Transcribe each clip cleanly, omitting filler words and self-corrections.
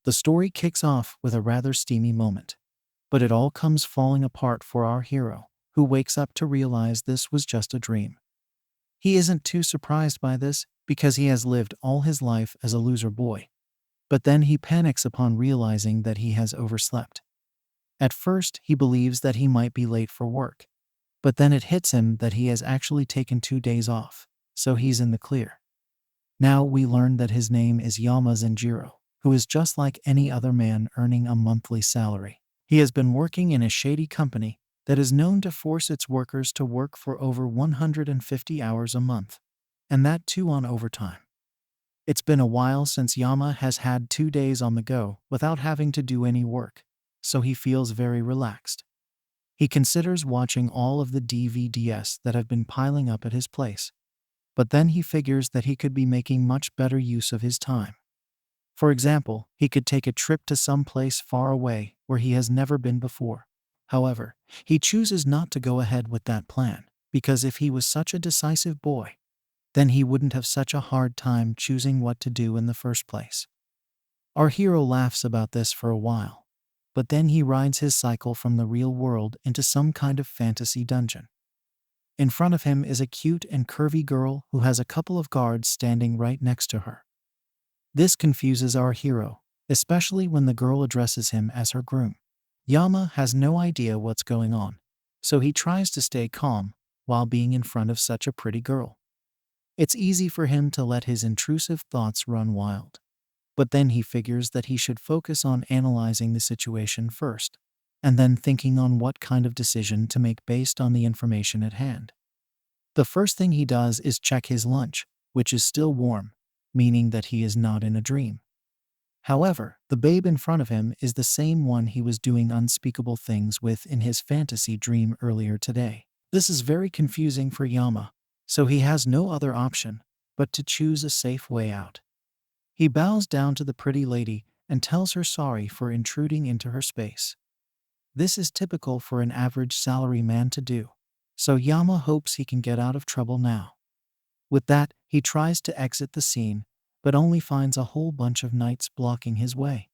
The story kicks off with a rather steamy moment, but it all comes falling apart for our hero, who wakes up to realize this was just a dream. He isn't too surprised by this because he has lived all his life as a loser boy, but then he panics upon realizing that he has overslept. At first, he believes that he might be late for work, but then it hits him that he has actually taken 2 days off, so he's in the clear. Now we learn that his name is Yama Zenjiro, who is just like any other man earning a monthly salary. He has been working in a shady company that is known to force its workers to work for over 150 hours a month, and that too on overtime. It's been a while since Yama has had 2 days on the go without having to do any work, so he feels very relaxed. He considers watching all of the DVDs that have been piling up at his place, but then he figures that he could be making much better use of his time. For example, he could take a trip to some place far away where he has never been before. However, he chooses not to go ahead with that plan, because if he was such a decisive boy, then he wouldn't have such a hard time choosing what to do in the first place. Our hero laughs about this for a while, but then he rides his cycle from the real world into some kind of fantasy dungeon. In front of him is a cute and curvy girl who has a couple of guards standing right next to her. This confuses our hero, especially when the girl addresses him as her groom. Yama has no idea what's going on, so he tries to stay calm while being in front of such a pretty girl. It's easy for him to let his intrusive thoughts run wild, but then he figures that he should focus on analyzing the situation first, and then thinking on what kind of decision to make based on the information at hand. The first thing he does is check his lunch, which is still warm, meaning that he is not in a dream. However, the babe in front of him is the same one he was doing unspeakable things with in his fantasy dream earlier today. This is very confusing for Yama, so he has no other option but to choose a safe way out. He bows down to the pretty lady and tells her sorry for intruding into her space. This is typical for an average salary man to do, so Yama hopes he can get out of trouble now. With that, he tries to exit the scene, but only finds a whole bunch of knights blocking his way.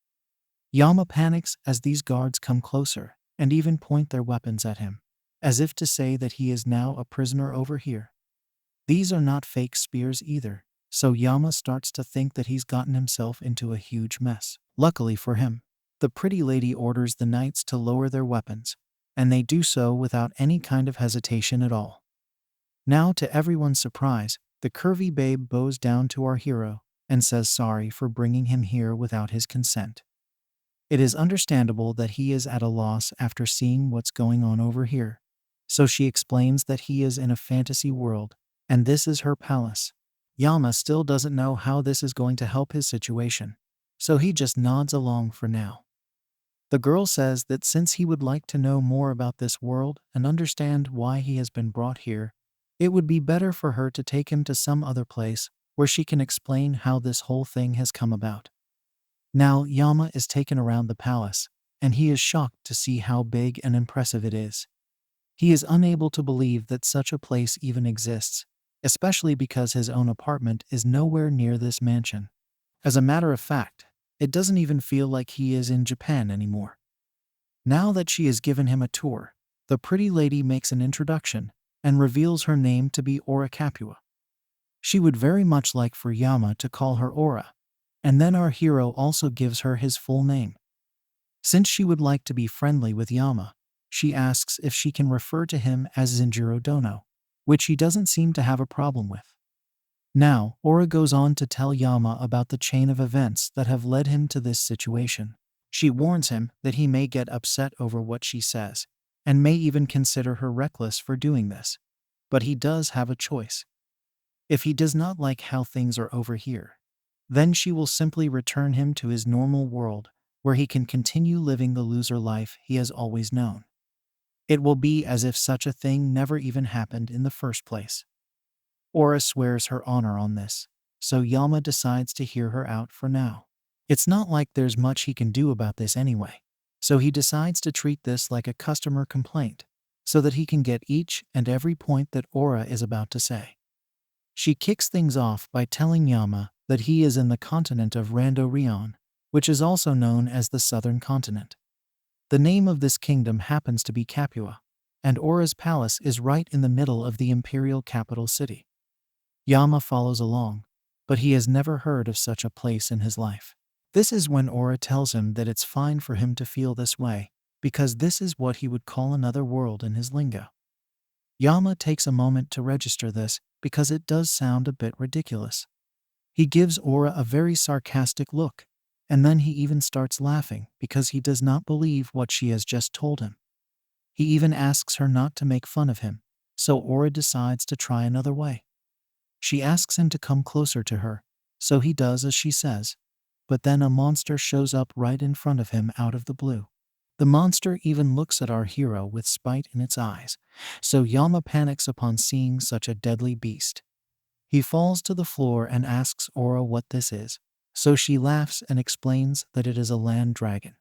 Yama panics as these guards come closer and even point their weapons at him, as if to say that he is now a prisoner over here. These are not fake spears either, so Yama starts to think that he's gotten himself into a huge mess. Luckily for him, the pretty lady orders the knights to lower their weapons, and they do so without any kind of hesitation at all. Now, to everyone's surprise, the curvy babe bows down to our hero and says sorry for bringing him here without his consent. It is understandable that he is at a loss after seeing what's going on over here, so she explains that he is in a fantasy world, and this is her palace. Yama still doesn't know how this is going to help his situation, so he just nods along for now. The girl says that since he would like to know more about this world and understand why he has been brought here, it would be better for her to take him to some other place where she can explain how this whole thing has come about. Now Yama is taken around the palace, and he is shocked to see how big and impressive it is. He is unable to believe that such a place even exists, especially because his own apartment is nowhere near this mansion. As a matter of fact, it doesn't even feel like he is in Japan anymore. Now that she has given him a tour, the pretty lady makes an introduction and reveals her name to be Aura Capua. She would very much like for Yama to call her Aura, and then our hero also gives her his full name. Since she would like to be friendly with Yama, she asks if she can refer to him as Zenjiro Dono, which he doesn't seem to have a problem with. Now, Aura goes on to tell Yama about the chain of events that have led him to this situation. She warns him that he may get upset over what she says, and may even consider her reckless for doing this. But he does have a choice. If he does not like how things are over here, then she will simply return him to his normal world, where he can continue living the loser life he has always known. It will be as if such a thing never even happened in the first place. Aura swears her honor on this, so Yama decides to hear her out for now. It's not like there's much he can do about this anyway, so he decides to treat this like a customer complaint, so that he can get each and every point that Aura is about to say. She kicks things off by telling Yama that he is in the continent of Rando Rion, which is also known as the Southern Continent. The name of this kingdom happens to be Capua, and Aura's palace is right in the middle of the imperial capital city. Yama follows along, but he has never heard of such a place in his life. This is when Aura tells him that it's fine for him to feel this way, because this is what he would call another world in his lingo. Yama takes a moment to register this because it does sound a bit ridiculous. He gives Aura a very sarcastic look, and then he even starts laughing because he does not believe what she has just told him. He even asks her not to make fun of him, so Aura decides to try another way. She asks him to come closer to her, so he does as she says, but then a monster shows up right in front of him out of the blue. The monster even looks at our hero with spite in its eyes, so Yama panics upon seeing such a deadly beast. He falls to the floor and asks Aura what this is, so she laughs and explains that it is a land dragon.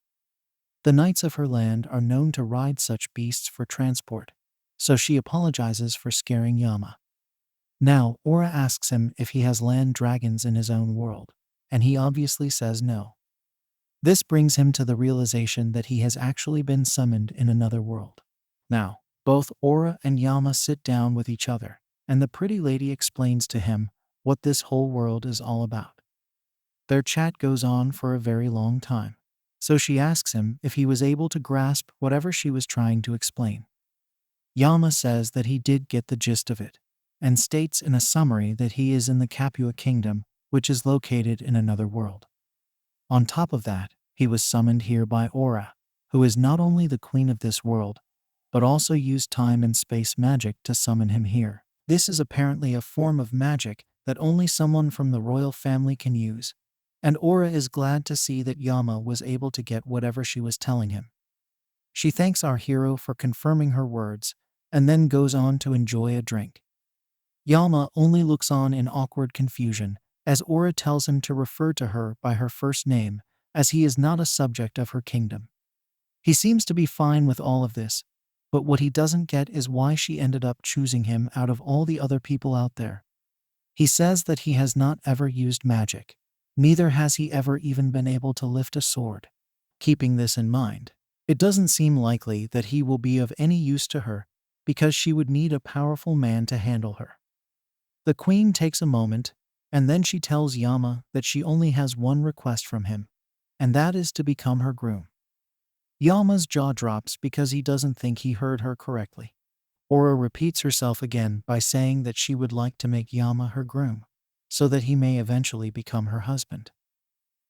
The knights of her land are known to ride such beasts for transport, so she apologizes for scaring Yama. Now, Aura asks him if he has land dragons in his own world, and he obviously says no. This brings him to the realization that he has actually been summoned in another world. Now, both Aura and Yama sit down with each other, and the pretty lady explains to him what this whole world is all about. Their chat goes on for a very long time, so she asks him if he was able to grasp whatever she was trying to explain. Yama says that he did get the gist of it, and states in a summary that he is in the Capua kingdom, which is located in another world. On top of that, he was summoned here by Aura, who is not only the queen of this world, but also used time and space magic to summon him here. This is apparently a form of magic that only someone from the royal family can use, and Aura is glad to see that Yama was able to get whatever she was telling him. She thanks our hero for confirming her words, and then goes on to enjoy a drink. Yama only looks on in awkward confusion, as Aura tells him to refer to her by her first name, as he is not a subject of her kingdom. He seems to be fine with all of this, but what he doesn't get is why she ended up choosing him out of all the other people out there. He says that he has not ever used magic, neither has he ever even been able to lift a sword. Keeping this in mind, it doesn't seem likely that he will be of any use to her, because she would need a powerful man to handle her. The queen takes a moment, and then she tells Yama that she only has one request from him, and that is to become her groom. Yama's jaw drops because he doesn't think he heard her correctly. Aura repeats herself again by saying that she would like to make Yama her groom, so that he may eventually become her husband.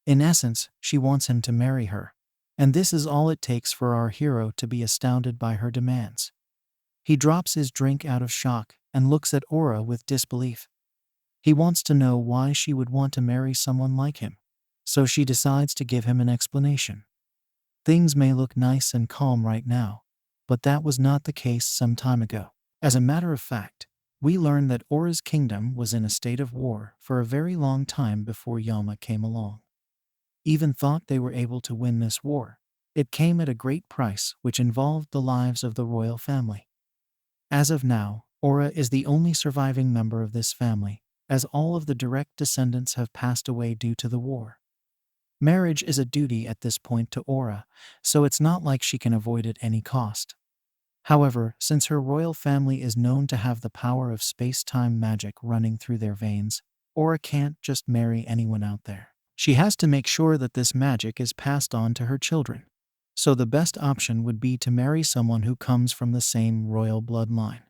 In essence, she wants him to marry her, and this is all it takes for our hero to be astounded by her demands. He drops his drink out of shock and looks at Aura with disbelief. He wants to know why she would want to marry someone like him, so she decides to give him an explanation. Things may look nice and calm right now, but that was not the case some time ago. As a matter of fact, we learn that Aura's kingdom was in a state of war for a very long time before Yama came along. Even thought they were able to win this war. It came at a great price, which involved the lives of the royal family. As of now, Aura is the only surviving member of this family, as all of the direct descendants have passed away due to the war. Marriage is a duty at this point to Aura, so it's not like she can avoid it at any cost. However, since her royal family is known to have the power of space-time magic running through their veins, Aura can't just marry anyone out there. She has to make sure that this magic is passed on to her children. So the best option would be to marry someone who comes from the same royal bloodline.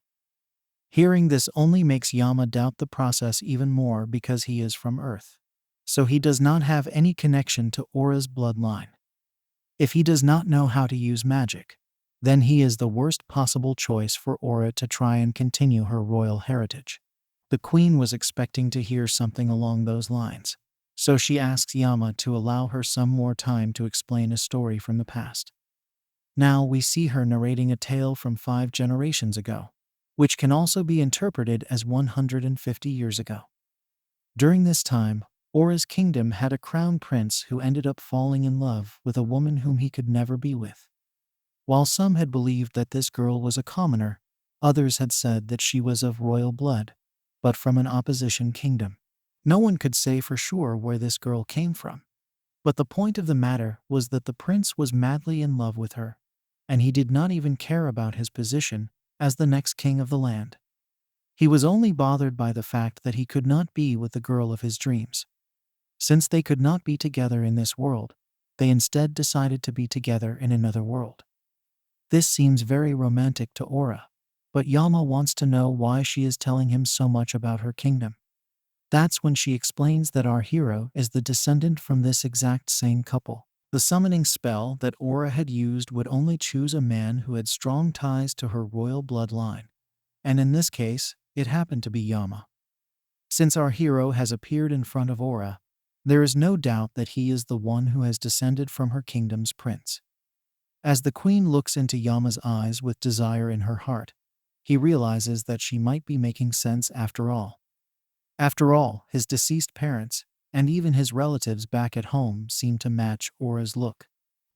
Hearing this only makes Yama doubt the process even more because he is from Earth. So he does not have any connection to Aura's bloodline. If he does not know how to use magic, then he is the worst possible choice for Aura to try and continue her royal heritage. The queen was expecting to hear something along those lines, so she asks Yama to allow her some more time to explain a story from the past. Now we see her narrating a tale from 5 generations ago, which can also be interpreted as 150 years ago. During this time, Aura's kingdom had a crown prince who ended up falling in love with a woman whom he could never be with. While some had believed that this girl was a commoner, others had said that she was of royal blood, but from an opposition kingdom. No one could say for sure where this girl came from. But the point of the matter was that the prince was madly in love with her, and he did not even care about his position as the next king of the land. He was only bothered by the fact that he could not be with the girl of his dreams. Since they could not be together in this world, they instead decided to be together in another world. This seems very romantic to Aura, but Yama wants to know why she is telling him so much about her kingdom. That's when she explains that our hero is the descendant from this exact same couple. The summoning spell that Aura had used would only choose a man who had strong ties to her royal bloodline, and in this case, it happened to be Yama. Since our hero has appeared in front of Aura, there is no doubt that he is the one who has descended from her kingdom's prince. As the queen looks into Yama's eyes with desire in her heart, he realizes that she might be making sense after all. After all, his deceased parents, and even his relatives back at home, seem to match Aura's look.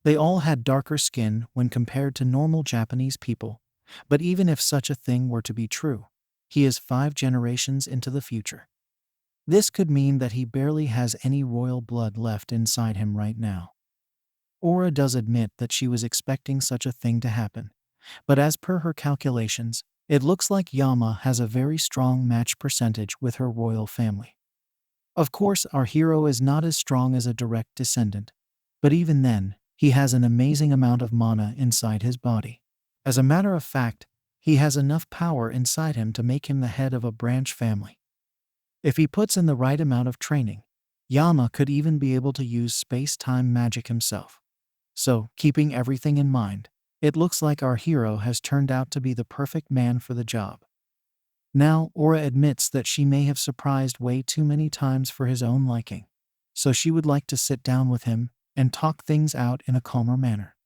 They all had darker skin when compared to normal Japanese people, but even if such a thing were to be true, he is 5 generations into the future. This could mean that he barely has any royal blood left inside him right now. Aura does admit that she was expecting such a thing to happen, but as per her calculations, it looks like Yama has a very strong match percentage with her royal family. Of course, our hero is not as strong as a direct descendant, but even then, he has an amazing amount of mana inside his body. As a matter of fact, he has enough power inside him to make him the head of a branch family. If he puts in the right amount of training, Yama could even be able to use space-time magic himself. So, keeping everything in mind, it looks like our hero has turned out to be the perfect man for the job. Now, Aura admits that she may have surprised way too many times for his own liking, so she would like to sit down with him and talk things out in a calmer manner.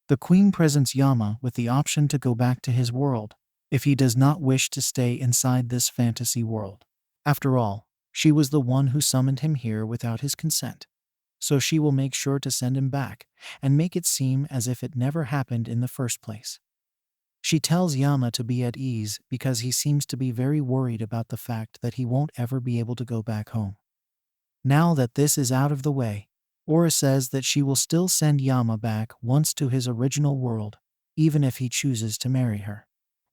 The queen presents Yama with the option to go back to his world if he does not wish to stay inside this fantasy world. After all, she was the one who summoned him here without his consent, so she will make sure to send him back and make it seem as if it never happened in the first place. She tells Yama to be at ease because he seems to be very worried about the fact that he won't ever be able to go back home. Now that this is out of the way, Aura says that she will still send Yama back once to his original world, even if he chooses to marry her.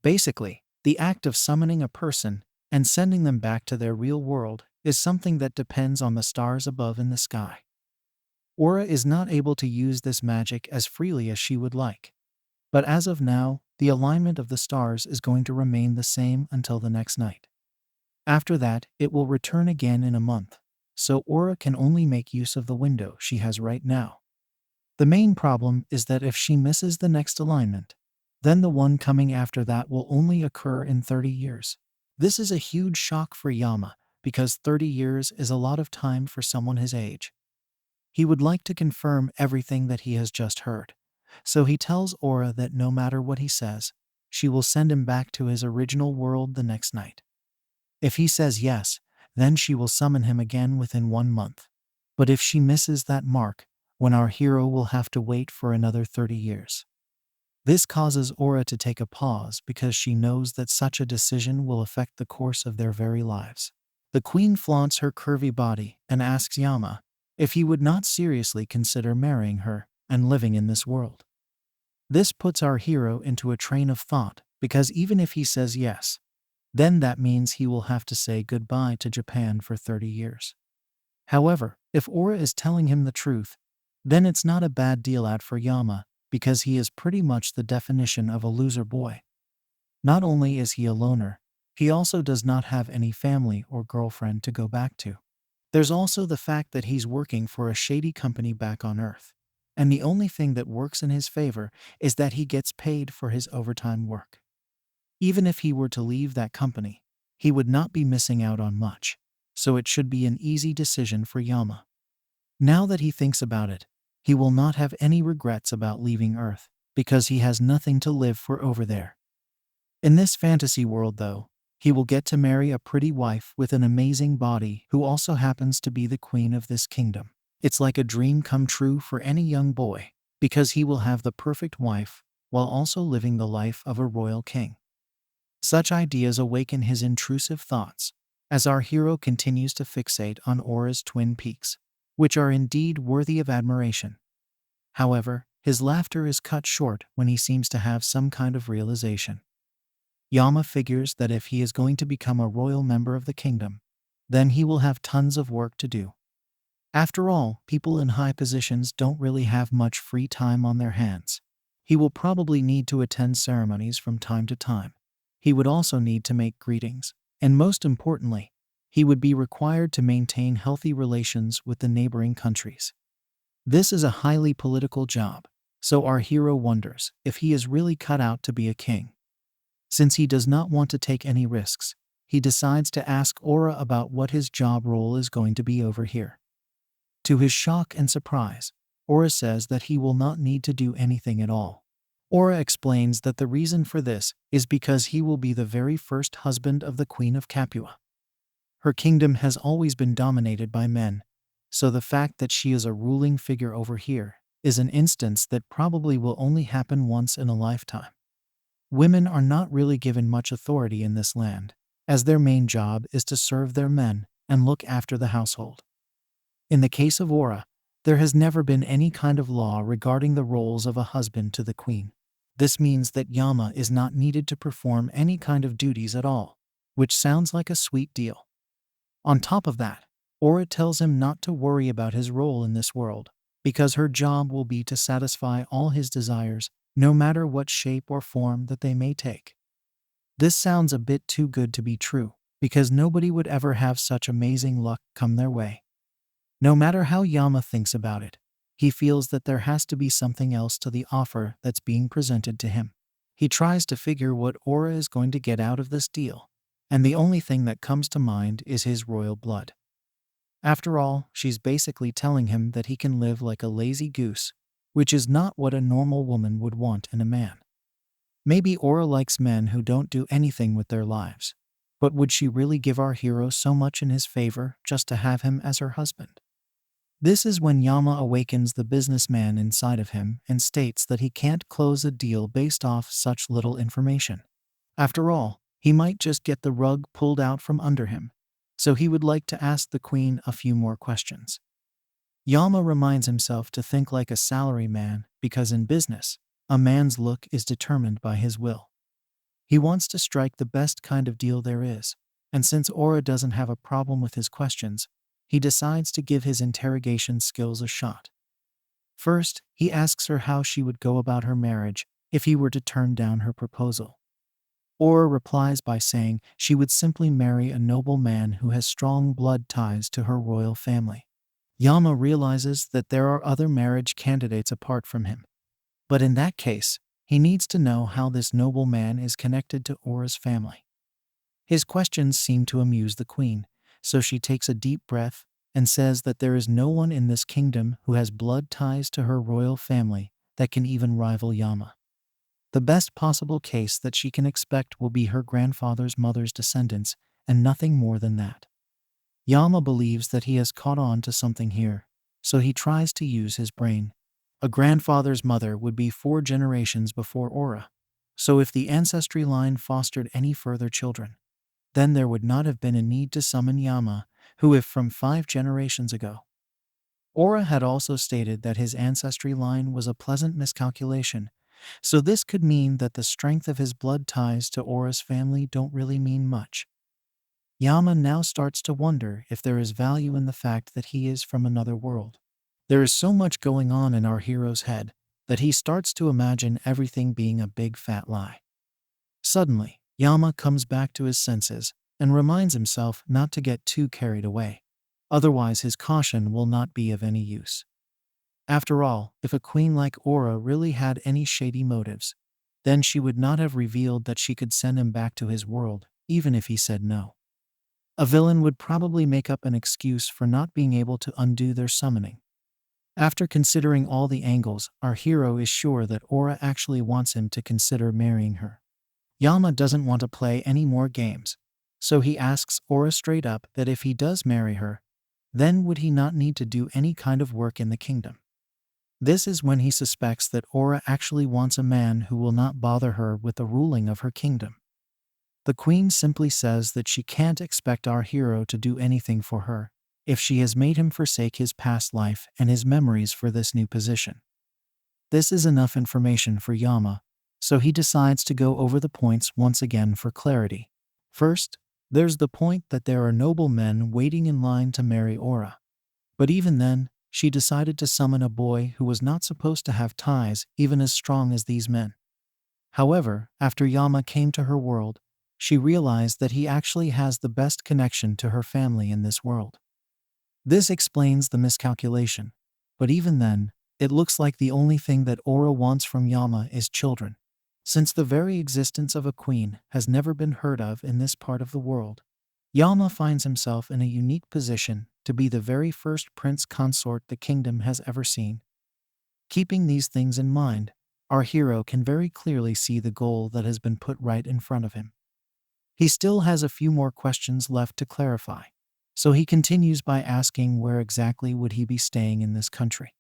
Basically, the act of summoning a person and sending them back to their real world is something that depends on the stars above in the sky. Aura is not able to use this magic as freely as she would like. But as of now, the alignment of the stars is going to remain the same until the next night. After that, it will return again in a month, so Aura can only make use of the window she has right now. The main problem is that if she misses the next alignment, then the one coming after that will only occur in 30 years. This is a huge shock for Yama, because 30 years is a lot of time for someone his age. He would like to confirm everything that he has just heard, so he tells Aura that no matter what he says, she will send him back to his original world the next night. If he says yes, then she will summon him again within 1 month. But if she misses that mark, when our hero will have to wait for another 30 years. This causes Aura to take a pause because she knows that such a decision will affect the course of their very lives. The queen flaunts her curvy body and asks Yama if he would not seriously consider marrying her and living in this world. This puts our hero into a train of thought because even if he says yes, then that means he will have to say goodbye to Japan for 30 years. However, if Aura is telling him the truth, then it's not a bad deal out for Yama because he is pretty much the definition of a loser boy. Not only is he a loner, he also does not have any family or girlfriend to go back to. There's also the fact that he's working for a shady company back on Earth, and the only thing that works in his favor is that he gets paid for his overtime work. Even if he were to leave that company, he would not be missing out on much, so it should be an easy decision for Yama. Now that he thinks about it, he will not have any regrets about leaving Earth, because he has nothing to live for over there. In this fantasy world, though, he will get to marry a pretty wife with an amazing body who also happens to be the queen of this kingdom. It's like a dream come true for any young boy, because he will have the perfect wife while also living the life of a royal king. Such ideas awaken his intrusive thoughts as our hero continues to fixate on Aura's twin peaks. which are indeed worthy of admiration. However, his laughter is cut short when he seems to have some kind of realization. Yama figures that if he is going to become a royal member of the kingdom, then he will have tons of work to do. After all, people in high positions don't really have much free time on their hands. He will probably need to attend ceremonies from time to time. He would also need to make greetings, and most importantly, he would be required to maintain healthy relations with the neighboring countries. This is a highly political job, so our hero wonders if he is really cut out to be a king. Since he does not want to take any risks, he decides to ask Aura about what his job role is going to be over here. To his shock and surprise, Aura says that he will not need to do anything at all. Aura explains that the reason for this is because he will be the very first husband of the Queen of Capua. Her kingdom has always been dominated by men, so the fact that she is a ruling figure over here is an instance that probably will only happen once in a lifetime. Women are not really given much authority in this land, as their main job is to serve their men and look after the household. In the case of Aura, there has never been any kind of law regarding the roles of a husband to the queen. This means that Yama is not needed to perform any kind of duties at all, which sounds like a sweet deal. On top of that, Aura tells him not to worry about his role in this world, because her job will be to satisfy all his desires, no matter what shape or form that they may take. This sounds a bit too good to be true, because nobody would ever have such amazing luck come their way. No matter how Yama thinks about it, he feels that there has to be something else to the offer that's being presented to him. He tries to figure what Aura is going to get out of this deal, and the only thing that comes to mind is his royal blood. After all, she's basically telling him that he can live like a lazy goose, which is not what a normal woman would want in a man. Maybe Aura likes men who don't do anything with their lives, but would she really give our hero so much in his favor just to have him as her husband? This is when Yama awakens the businessman inside of him and states that he can't close a deal based off such little information. After all, he might just get the rug pulled out from under him, so he would like to ask the queen a few more questions. Yama reminds himself to think like a salaryman because in business, a man's look is determined by his will. He wants to strike the best kind of deal there is, and since Aura doesn't have a problem with his questions, he decides to give his interrogation skills a shot. First, he asks her how she would go about her marriage if he were to turn down her proposal. Aura replies by saying she would simply marry a noble man who has strong blood ties to her royal family. Yama realizes that there are other marriage candidates apart from him. But in that case, he needs to know how this noble man is connected to Aura's family. His questions seem to amuse the queen, so she takes a deep breath and says that there is no one in this kingdom who has blood ties to her royal family that can even rival Yama. The best possible case that she can expect will be her grandfather's mother's descendants, and nothing more than that. Yama believes that he has caught on to something here, so he tries to use his brain. A grandfather's mother would be 4 generations before Aura, so if the ancestry line fostered any further children, then there would not have been a need to summon Yama, who if from 5 generations ago. Aura had also stated that his ancestry line was a pleasant miscalculation, so this could mean that the strength of his blood ties to Aura's family don't really mean much. Yama now starts to wonder if there is value in the fact that he is from another world. There is so much going on in our hero's head that he starts to imagine everything being a big fat lie. Suddenly, Yama comes back to his senses and reminds himself not to get too carried away. Otherwise, his caution will not be of any use. After all, if a queen like Aura really had any shady motives, then she would not have revealed that she could send him back to his world, even if he said no. A villain would probably make up an excuse for not being able to undo their summoning. After considering all the angles, our hero is sure that Aura actually wants him to consider marrying her. Yama doesn't want to play any more games, so he asks Aura straight up that if he does marry her, then would he not need to do any kind of work in the kingdom? This is when he suspects that Aura actually wants a man who will not bother her with the ruling of her kingdom. The queen simply says that she can't expect our hero to do anything for her, if she has made him forsake his past life and his memories for this new position. This is enough information for Yama, so he decides to go over the points once again for clarity. First, there's the point that there are noble men waiting in line to marry Aura. But even then, she decided to summon a boy who was not supposed to have ties even as strong as these men. However, after Yama came to her world, she realized that he actually has the best connection to her family in this world. This explains the miscalculation, but even then, it looks like the only thing that Aura wants from Yama is children. Since the very existence of a queen has never been heard of in this part of the world, Yama finds himself in a unique position to be the very first prince consort the kingdom has ever seen. Keeping these things in mind, our hero can very clearly see the goal that has been put right in front of him. He still has a few more questions left to clarify, so he continues by asking where exactly would he be staying in this country.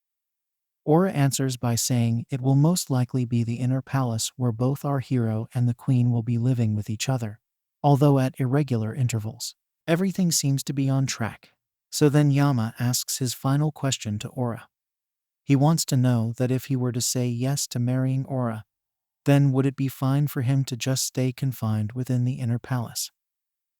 Aura answers by saying it will most likely be the inner palace where both our hero and the queen will be living with each other, although at irregular intervals. Everything seems to be on track, so then Yama asks his final question to Aura. He wants to know that if he were to say yes to marrying Aura, then would it be fine for him to just stay confined within the inner palace?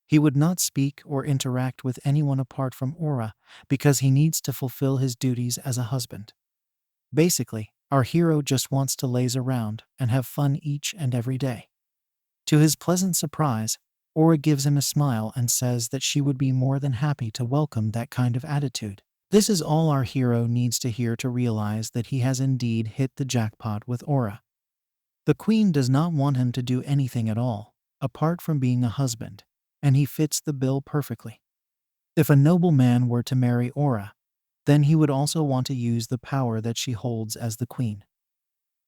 He would not speak or interact with anyone apart from Aura because he needs to fulfill his duties as a husband. Basically, our hero just wants to laze around and have fun each and every day. To his pleasant surprise, Aura gives him a smile and says that she would be more than happy to welcome that kind of attitude. This is all our hero needs to hear to realize that he has indeed hit the jackpot with Aura. The queen does not want him to do anything at all, apart from being a husband, and he fits the bill perfectly. If a noble man were to marry Aura, then he would also want to use the power that she holds as the queen.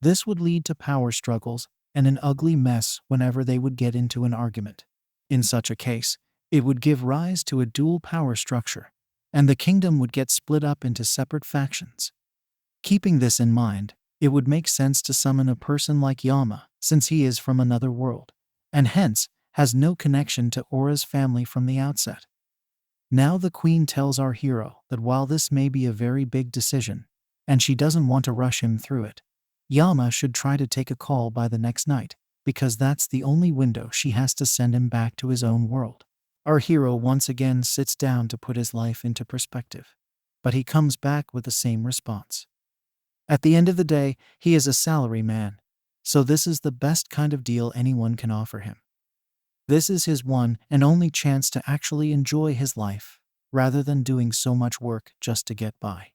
This would lead to power struggles and an ugly mess whenever they would get into an argument. In such a case, it would give rise to a dual power structure, and the kingdom would get split up into separate factions. Keeping this in mind, it would make sense to summon a person like Yama, since he is from another world, and hence has no connection to Aura's family from the outset. Now the queen tells our hero that while this may be a very big decision, and she doesn't want to rush him through it, Yama should try to take a call by the next night, because that's the only window she has to send him back to his own world. Our hero once again sits down to put his life into perspective, but he comes back with the same response. At the end of the day, he is a salary man, so this is the best kind of deal anyone can offer him. This is his one and only chance to actually enjoy his life, rather than doing so much work just to get by.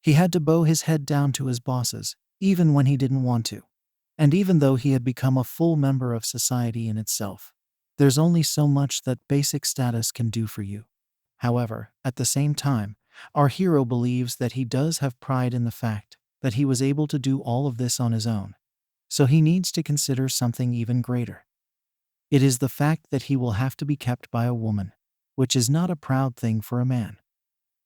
He had to bow his head down to his bosses, even when he didn't want to. And even though he had become a full member of society in itself, there's only so much that basic status can do for you. However, at the same time, our hero believes that he does have pride in the fact that he was able to do all of this on his own, so he needs to consider something even greater. It is the fact that he will have to be kept by a woman, which is not a proud thing for a man.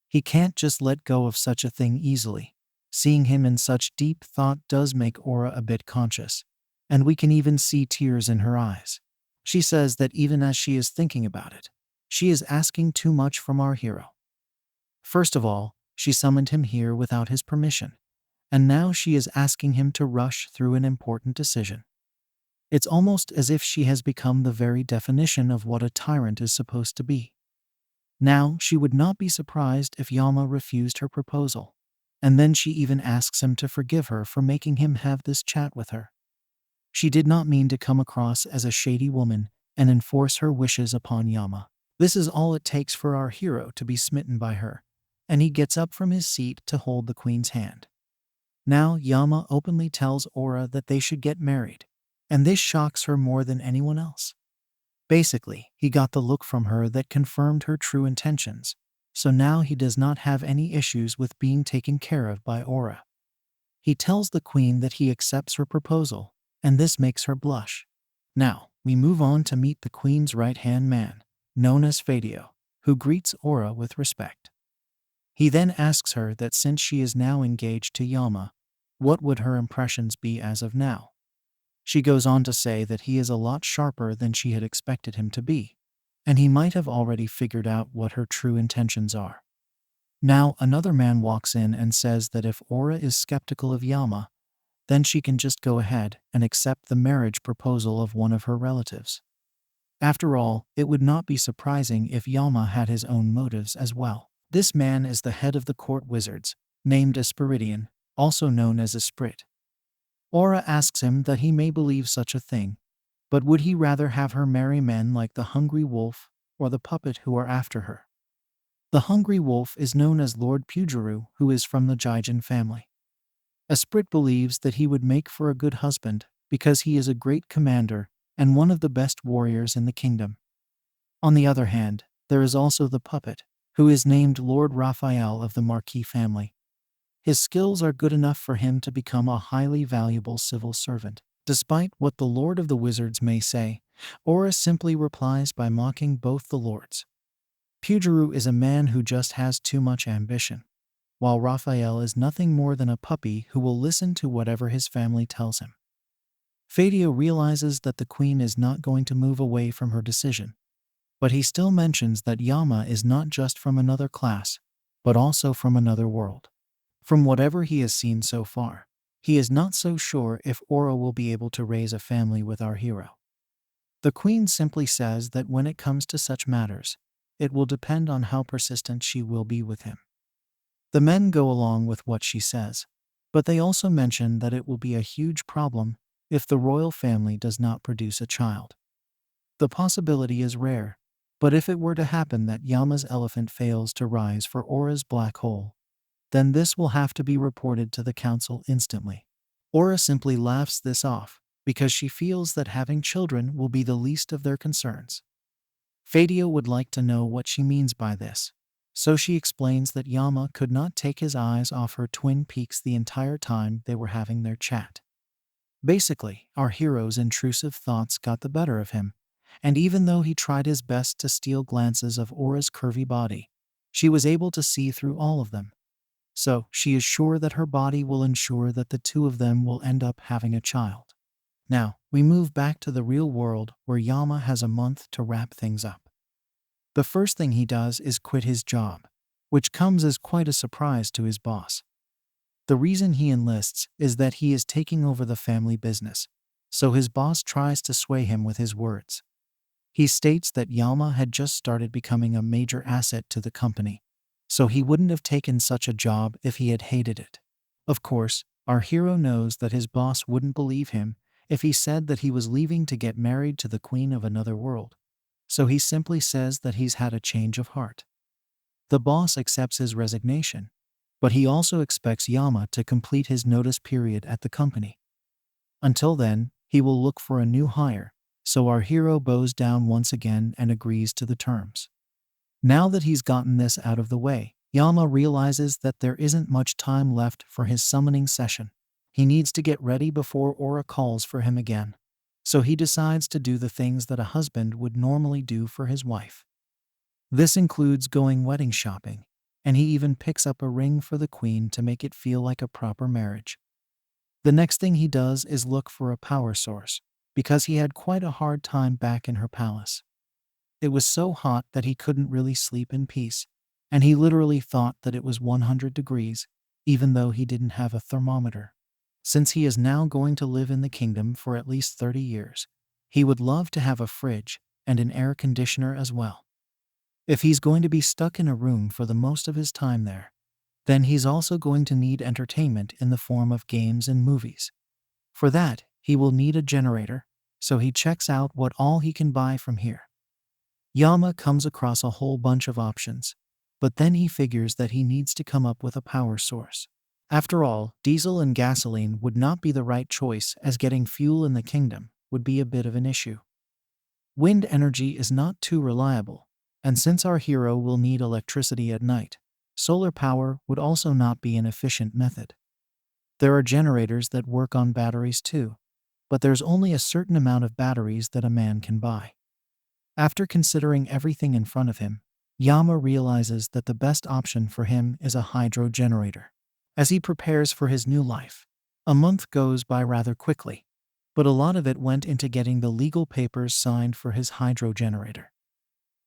He can't just let go of such a thing easily. Seeing him in such deep thought does make Aura a bit conscious, and we can even see tears in her eyes. She says that even as she is thinking about it, she is asking too much from our hero. First of all, she summoned him here without his permission, and now she is asking him to rush through an important decision. It's almost as if she has become the very definition of what a tyrant is supposed to be. Now, she would not be surprised if Yama refused her proposal, and then she even asks him to forgive her for making him have this chat with her. She did not mean to come across as a shady woman and enforce her wishes upon Yama. This is all it takes for our hero to be smitten by her, and he gets up from his seat to hold the queen's hand. Now Yama openly tells Aura that they should get married, and this shocks her more than anyone else. Basically, he got the look from her that confirmed her true intentions, so now he does not have any issues with being taken care of by Aura. He tells the queen that he accepts her proposal, and this makes her blush. Now, we move on to meet the queen's right-hand man, known as Fadio, who greets Aura with respect. He then asks her that since she is now engaged to Yama, what would her impressions be as of now? She goes on to say that he is a lot sharper than she had expected him to be, and he might have already figured out what her true intentions are. Now another man walks in and says that if Aura is skeptical of Yama, then she can just go ahead and accept the marriage proposal of one of her relatives. After all, it would not be surprising if Yama had his own motives as well. This man is the head of the court wizards, named Esperidion, also known as Esprit. Aura asks him that he may believe such a thing, but would he rather have her marry men like the Hungry Wolf or the puppet who are after her? The Hungry Wolf is known as Lord Pujuru, who is from the Gaijin family. Esprit believes that he would make for a good husband because he is a great commander and one of the best warriors in the kingdom. On the other hand, there is also the puppet, who is named Lord Raphael of the Marquis family. His skills are good enough for him to become a highly valuable civil servant. Despite what the Lord of the Wizards may say, Aura simply replies by mocking both the lords. Pujuru is a man who just has too much ambition, while Raphael is nothing more than a puppy who will listen to whatever his family tells him. Fadio realizes that the queen is not going to move away from her decision, but he still mentions that Yama is not just from another class, but also from another world. From whatever he has seen so far, he is not so sure if Aura will be able to raise a family with our hero. The queen simply says that when it comes to such matters, it will depend on how persistent she will be with him. The men go along with what she says, but they also mention that it will be a huge problem if the royal family does not produce a child. The possibility is rare, but if it were to happen that Yama's elephant fails to rise for Aura's black hole, then this will have to be reported to the council instantly. Aura simply laughs this off because she feels that having children will be the least of their concerns. Fadio would like to know what she means by this, so she explains that Yama could not take his eyes off her twin peaks the entire time they were having their chat. Basically, our hero's intrusive thoughts got the better of him, and even though he tried his best to steal glances of Aura's curvy body, she was able to see through all of them. So she is sure that her body will ensure that the two of them will end up having a child. Now, we move back to the real world where Yama has a month to wrap things up. The first thing he does is quit his job, which comes as quite a surprise to his boss. The reason he enlists is that he is taking over the family business, so his boss tries to sway him with his words. He states that Yama had just started becoming a major asset to the company, so he wouldn't have taken such a job if he had hated it. Of course, our hero knows that his boss wouldn't believe him if he said that he was leaving to get married to the queen of another world, so he simply says that he's had a change of heart. The boss accepts his resignation, but he also expects Yama to complete his notice period at the company. Until then, he will look for a new hire, so our hero bows down once again and agrees to the terms. Now that he's gotten this out of the way, Yama realizes that there isn't much time left for his summoning session. He needs to get ready before Aura calls for him again. So he decides to do the things that a husband would normally do for his wife. This includes going wedding shopping, and he even picks up a ring for the queen to make it feel like a proper marriage. The next thing he does is look for a power source, because he had quite a hard time back in her palace. It was so hot that he couldn't really sleep in peace, and he literally thought that it was 100 degrees, even though he didn't have a thermometer. Since he is now going to live in the kingdom for at least 30 years, he would love to have a fridge and an air conditioner as well. If he's going to be stuck in a room for the most of his time there, then he's also going to need entertainment in the form of games and movies. For that, he will need a generator, so he checks out what all he can buy from here. Yama comes across a whole bunch of options, but then he figures that he needs to come up with a power source. After all, diesel and gasoline would not be the right choice, as getting fuel in the kingdom would be a bit of an issue. Wind energy is not too reliable, and since our hero will need electricity at night, solar power would also not be an efficient method. There are generators that work on batteries too, but there's only a certain amount of batteries that a man can buy. After considering everything in front of him, Yama realizes that the best option for him is a hydro generator. As he prepares for his new life, a month goes by rather quickly, but a lot of it went into getting the legal papers signed for his hydro generator.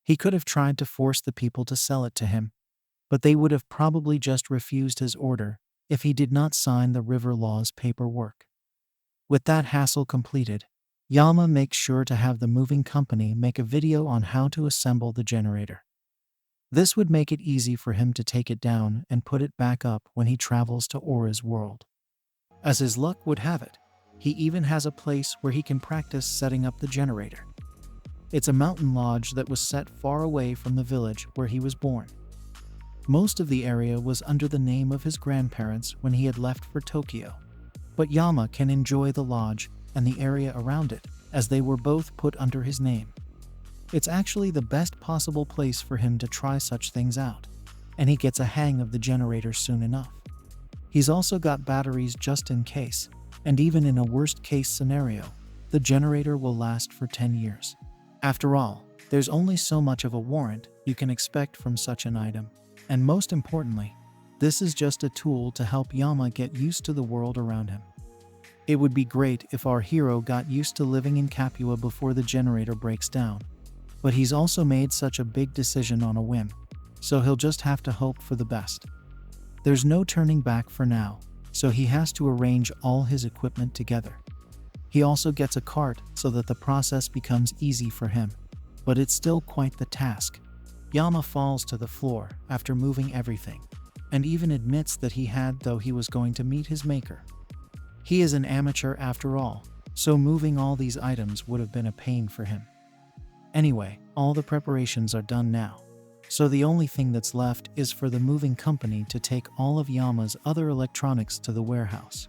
He could have tried to force the people to sell it to him, but they would have probably just refused his order if he did not sign the river law's paperwork. With that hassle completed, Yama makes sure to have the moving company make a video on how to assemble the generator. This would make it easy for him to take it down and put it back up when he travels to Aura's world. As his luck would have it, he even has a place where he can practice setting up the generator. It's a mountain lodge that was set far away from the village where he was born. Most of the area was under the name of his grandparents when he had left for Tokyo, but Yama can enjoy the lodge and the area around it as they were both put under his name. It's actually the best possible place for him to try such things out, and he gets a hang of the generator soon enough. He's also got batteries just in case, and even in a worst-case scenario, the generator will last for 10 years. After all, there's only so much of a warrant you can expect from such an item, and most importantly, this is just a tool to help Yama get used to the world around him. It would be great if our hero got used to living in Capua before the generator breaks down, but he's also made such a big decision on a whim, so he'll just have to hope for the best. There's no turning back for now, so he has to arrange all his equipment together. He also gets a cart so that the process becomes easy for him, but it's still quite the task. Yama falls to the floor after moving everything, and even admits that he was going to meet his maker. He is an amateur after all, so moving all these items would have been a pain for him. Anyway, all the preparations are done now, so the only thing that's left is for the moving company to take all of Yama's other electronics to the warehouse.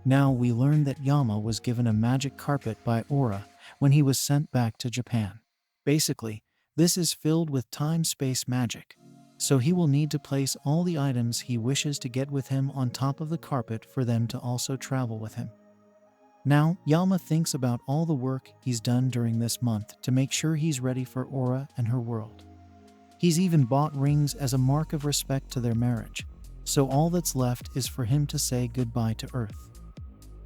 Now we learn that Yama was given a magic carpet by Aura when he was sent back to Japan. Basically, this is filled with time-space magic, so he will need to place all the items he wishes to get with him on top of the carpet for them to also travel with him. Now, Yama thinks about all the work he's done during this month to make sure he's ready for Aura and her world. He's even bought rings as a mark of respect to their marriage, so all that's left is for him to say goodbye to Earth.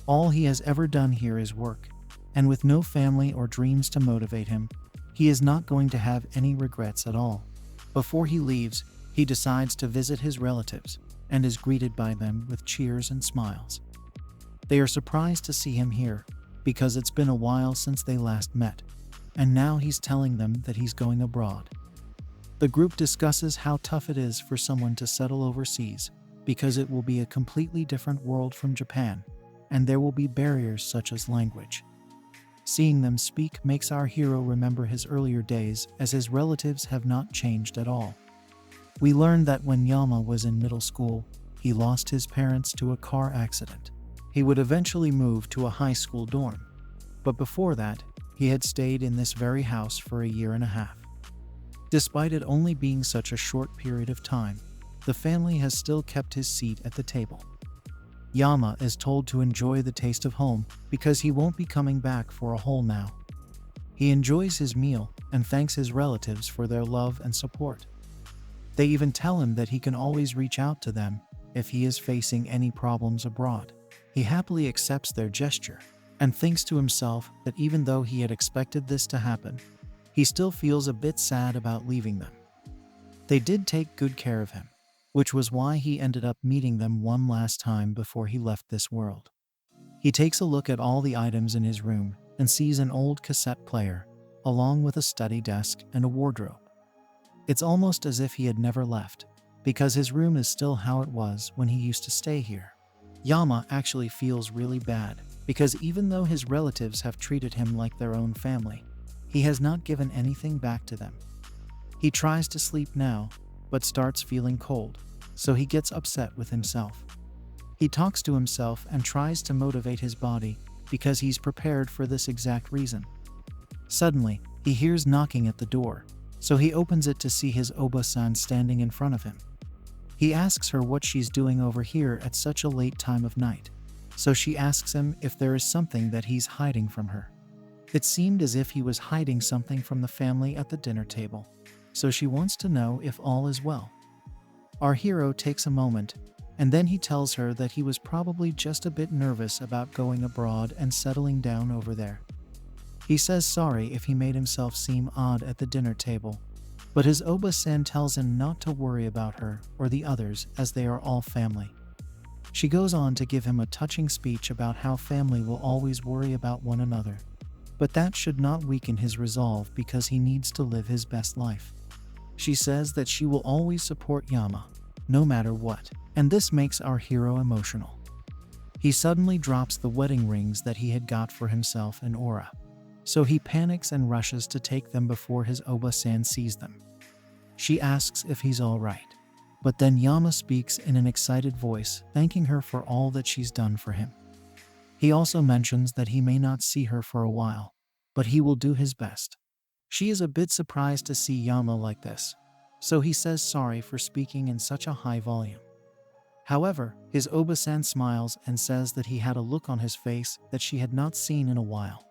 All he has ever done here is work, and with no family or dreams to motivate him, he is not going to have any regrets at all. Before he leaves, he decides to visit his relatives and is greeted by them with cheers and smiles. They are surprised to see him here because it's been a while since they last met, and now he's telling them that he's going abroad. The group discusses how tough it is for someone to settle overseas because it will be a completely different world from Japan, and there will be barriers such as language. Seeing them speak makes our hero remember his earlier days, as his relatives have not changed at all. We learn that when Yama was in middle school, he lost his parents to a car accident. He would eventually move to a high school dorm, but before that, he had stayed in this very house for a year and a half. Despite it only being such a short period of time, the family has still kept his seat at the table. Yama is told to enjoy the taste of home because he won't be coming back for a whole now. He enjoys his meal and thanks his relatives for their love and support. They even tell him that he can always reach out to them if he is facing any problems abroad. He happily accepts their gesture and thinks to himself that even though he had expected this to happen, he still feels a bit sad about leaving them. They did take good care of him, which was why he ended up meeting them one last time before he left this world. He takes a look at all the items in his room and sees an old cassette player, along with a study desk and a wardrobe. It's almost as if he had never left, because his room is still how it was when he used to stay here. Yama actually feels really bad, because even though his relatives have treated him like their own family, he has not given anything back to them. He tries to sleep now, but starts feeling cold, so he gets upset with himself. He talks to himself and tries to motivate his body because he's prepared for this exact reason. Suddenly, he hears knocking at the door, so he opens it to see his Oba-san standing in front of him. He asks her what she's doing over here at such a late time of night, so she asks him if there is something that he's hiding from her. It seemed as if he was hiding something from the family at the dinner table, so she wants to know if all is well. Our hero takes a moment, and then he tells her that he was probably just a bit nervous about going abroad and settling down over there. He says sorry if he made himself seem odd at the dinner table, But his Oba-san tells him not to worry about her or the others as they are all family. She goes on to give him a touching speech about how family will always worry about one another. But that should not weaken his resolve because he needs to live his best life. She says that she will always support Yama, no matter what, and this makes our hero emotional. He suddenly drops the wedding rings that he had got for himself and Aura. So he panics and rushes to take them before his Oba-san sees them. She asks if he's alright. But then Yama speaks in an excited voice, thanking her for all that she's done for him. He also mentions that he may not see her for a while, but he will do his best. She is a bit surprised to see Yama like this, so he says sorry for speaking in such a high volume. However, his Oba-san smiles and says that he had a look on his face that she had not seen in a while.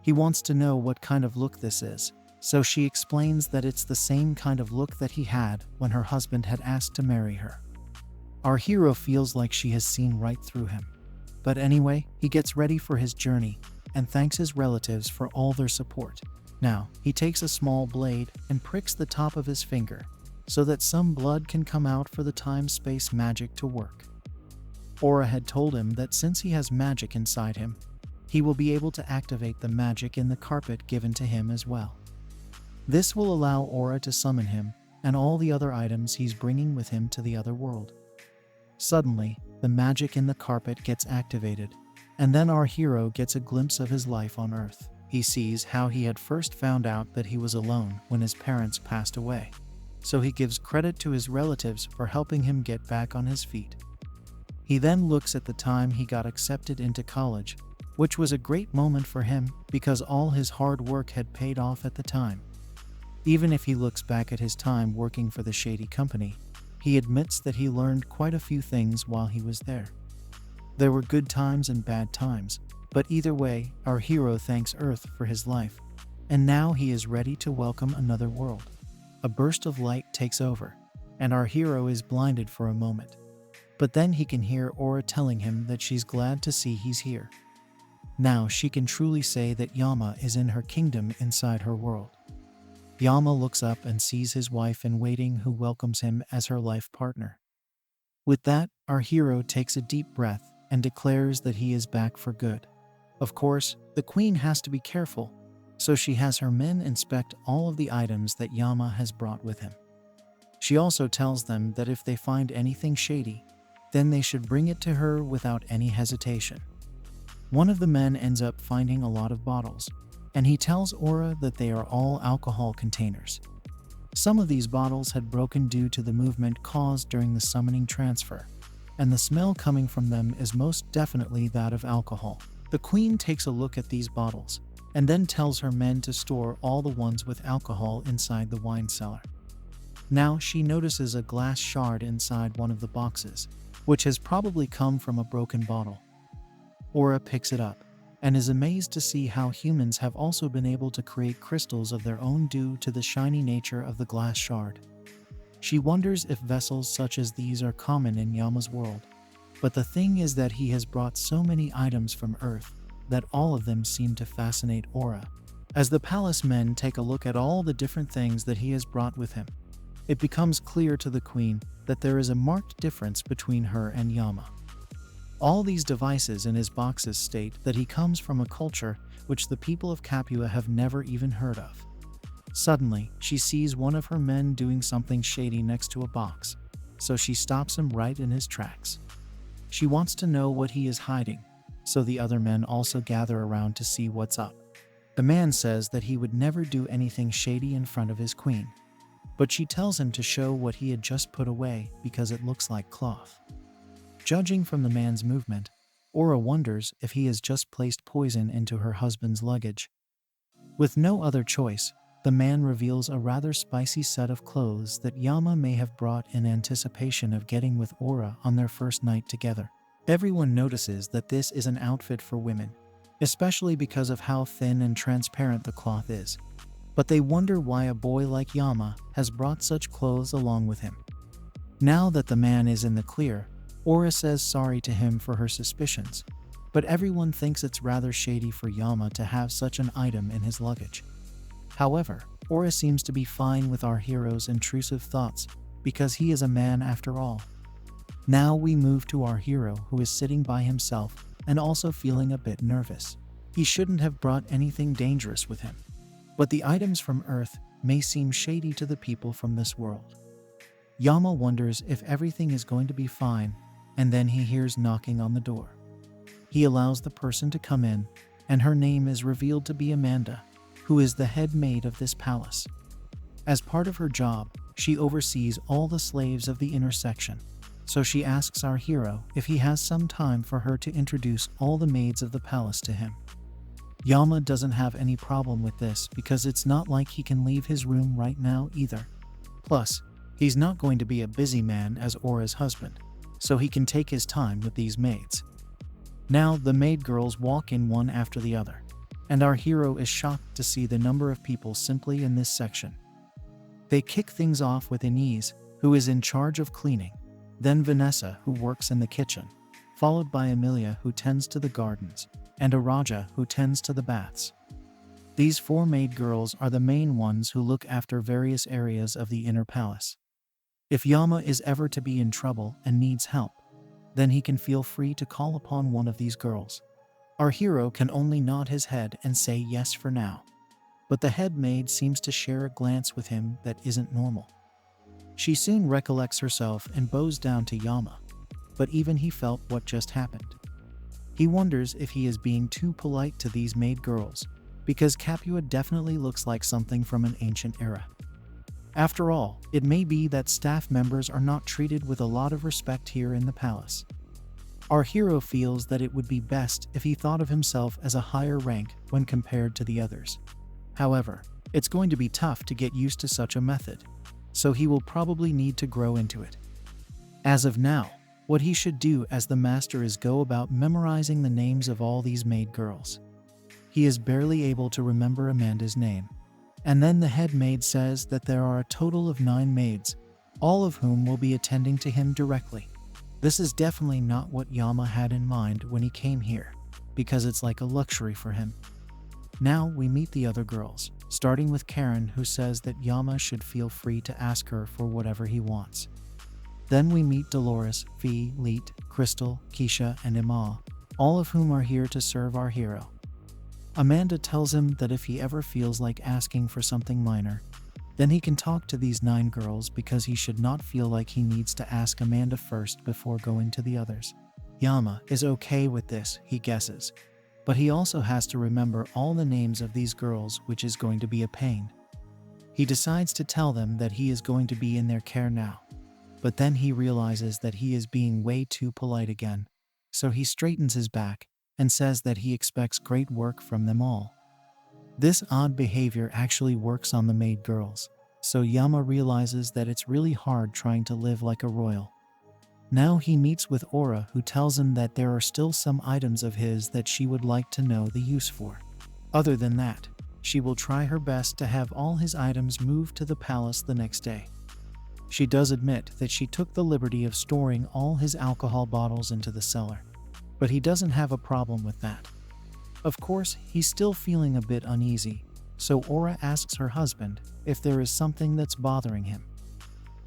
He wants to know what kind of look this is, so she explains that it's the same kind of look that he had when her husband had asked to marry her. Our hero feels like she has seen right through him. But anyway, he gets ready for his journey and thanks his relatives for all their support. Now, he takes a small blade and pricks the top of his finger so that some blood can come out for the time-space magic to work. Aura had told him that since he has magic inside him, he will be able to activate the magic in the carpet given to him as well. This will allow Aura to summon him and all the other items he's bringing with him to the other world. Suddenly, the magic in the carpet gets activated, and then our hero gets a glimpse of his life on Earth. He sees how he had first found out that he was alone when his parents passed away, so he gives credit to his relatives for helping him get back on his feet. He then looks at the time he got accepted into college, which was a great moment for him because all his hard work had paid off at the time. Even if he looks back at his time working for the shady company, he admits that he learned quite a few things while he was there. There were good times and bad times, but either way, our hero thanks Earth for his life, and now he is ready to welcome another world. A burst of light takes over, and our hero is blinded for a moment. But then he can hear Aura telling him that she's glad to see he's here. Now she can truly say that Yama is in her kingdom inside her world. Yama looks up and sees his wife in waiting who welcomes him as her life partner. With that, our hero takes a deep breath and declares that he is back for good. Of course, the queen has to be careful, so she has her men inspect all of the items that Yama has brought with him. She also tells them that if they find anything shady, then they should bring it to her without any hesitation. One of the men ends up finding a lot of bottles, and he tells Aura that they are all alcohol containers. Some of these bottles had broken due to the movement caused during the summoning transfer, and the smell coming from them is most definitely that of alcohol. The queen takes a look at these bottles, and then tells her men to store all the ones with alcohol inside the wine cellar. Now she notices a glass shard inside one of the boxes, which has probably come from a broken bottle. Aura picks it up, and is amazed to see how humans have also been able to create crystals of their own due to the shiny nature of the glass shard. She wonders if vessels such as these are common in Yama's world, but the thing is that he has brought so many items from Earth that all of them seem to fascinate Aura. As the palace men take a look at all the different things that he has brought with him, it becomes clear to the queen that there is a marked difference between her and Yama. All these devices in his boxes state that he comes from a culture which the people of Capua have never even heard of. Suddenly, she sees one of her men doing something shady next to a box, so she stops him right in his tracks. She wants to know what he is hiding, so the other men also gather around to see what's up. The man says that he would never do anything shady in front of his queen, but she tells him to show what he had just put away because it looks like cloth. Judging from the man's movement, Aura wonders if he has just placed poison into her husband's luggage. With no other choice, the man reveals a rather spicy set of clothes that Yama may have brought in anticipation of getting with Aura on their first night together. Everyone notices that this is an outfit for women, especially because of how thin and transparent the cloth is. But they wonder why a boy like Yama has brought such clothes along with him. Now that the man is in the clear, Aura says sorry to him for her suspicions, but everyone thinks it's rather shady for Yama to have such an item in his luggage. However, Ora seems to be fine with our hero's intrusive thoughts because he is a man after all. Now we move to our hero, who is sitting by himself and also feeling a bit nervous. He shouldn't have brought anything dangerous with him, but the items from Earth may seem shady to the people from this world. Yama wonders if everything is going to be fine, and then he hears knocking on the door. He allows the person to come in, and her name is revealed to be Amanda, who is the head maid of this palace. As part of her job, she oversees all the slaves of the inner section, so she asks our hero if he has some time for her to introduce all the maids of the palace to him. Yama doesn't have any problem with this because it's not like he can leave his room right now either. Plus, he's not going to be a busy man as Ora's husband, so he can take his time with these maids. Now the maid girls walk in one after the other, and our hero is shocked to see the number of people simply in this section. They kick things off with Inez, who is in charge of cleaning, then Vanessa, who works in the kitchen, followed by Emilia, who tends to the gardens, and Araja, who tends to the baths. These 4 maid girls are the main ones who look after various areas of the inner palace. If Yama is ever to be in trouble and needs help, then he can feel free to call upon one of these girls. Our hero can only nod his head and say yes for now, but the head maid seems to share a glance with him that isn't normal. She soon recollects herself and bows down to Yama, but even he felt what just happened. He wonders if he is being too polite to these maid girls, because Capua definitely looks like something from an ancient era. After all, it may be that staff members are not treated with a lot of respect here in the palace. Our hero feels that it would be best if he thought of himself as a higher rank when compared to the others. However, it's going to be tough to get used to such a method, so he will probably need to grow into it. As of now, what he should do as the master is go about memorizing the names of all these maid girls. He is barely able to remember Amanda's name, and then the head maid says that there are a total of 9 maids, all of whom will be attending to him directly. This is definitely not what Yama had in mind when he came here, because it's like a luxury for him. Now we meet the other girls, starting with Karen, who says that Yama should feel free to ask her for whatever he wants. Then we meet Dolores, Fee, Leet, Crystal, Keisha, and Ima, all of whom are here to serve our hero. Amanda tells him that if he ever feels like asking for something minor, then he can talk to these 9 girls because he should not feel like he needs to ask Amanda first before going to the others. Yama is okay with this, he guesses, but he also has to remember all the names of these girls, which is going to be a pain. He decides to tell them that he is going to be in their care now, but then he realizes that he is being way too polite again, so he straightens his back and says that he expects great work from them all. This odd behavior actually works on the maid girls, so Yama realizes that it's really hard trying to live like a royal. Now he meets with Ora, who tells him that there are still some items of his that she would like to know the use for. Other than that, she will try her best to have all his items moved to the palace the next day. She does admit that she took the liberty of storing all his alcohol bottles into the cellar, but he doesn't have a problem with that. Of course, he's still feeling a bit uneasy, so Ora asks her husband if there is something that's bothering him.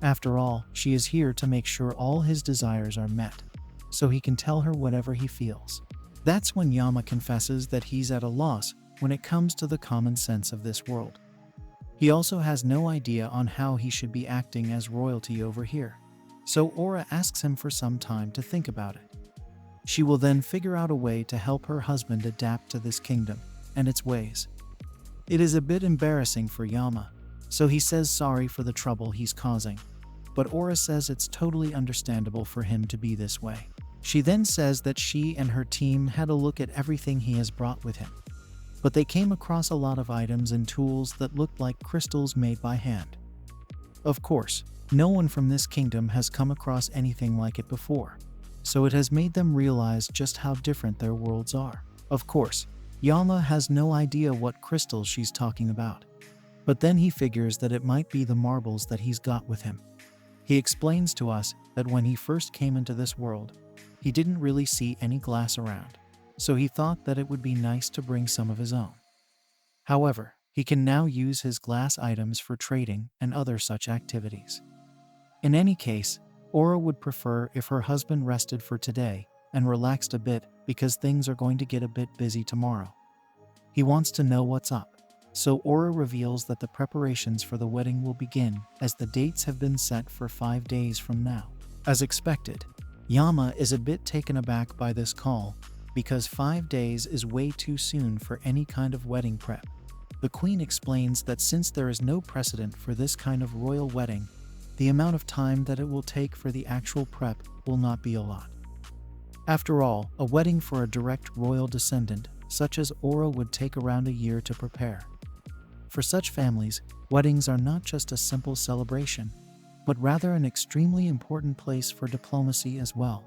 After all, she is here to make sure all his desires are met, so he can tell her whatever he feels. That's when Yama confesses that he's at a loss when it comes to the common sense of this world. He also has no idea on how he should be acting as royalty over here, so Ora asks him for some time to think about it. She will then figure out a way to help her husband adapt to this kingdom and its ways. It is a bit embarrassing for Yama, so he says sorry for the trouble he's causing, but Ora says it's totally understandable for him to be this way. She then says that she and her team had a look at everything he has brought with him, but they came across a lot of items and tools that looked like crystals made by hand. Of course, no one from this kingdom has come across anything like it before, so it has made them realize just how different their worlds are. Of course, Yama has no idea what crystals she's talking about, but then he figures that it might be the marbles that he's got with him. He explains to us that when he first came into this world, he didn't really see any glass around, so he thought that it would be nice to bring some of his own. However, He can now use his glass items for trading and other such activities. In any case, Aura would prefer if her husband rested for today and relaxed a bit because things are going to get a bit busy tomorrow. He wants to know what's up. So Aura reveals that the preparations for the wedding will begin as the dates have been set for 5 days from now. As expected, Yama is a bit taken aback by this call because 5 days is way too soon for any kind of wedding prep. The queen explains that since there is no precedent for this kind of royal wedding, the amount of time that it will take for the actual prep will not be a lot. After all, a wedding for a direct royal descendant such as Aura would take around a year to prepare. For such families, weddings are not just a simple celebration, but rather an extremely important place for diplomacy as well.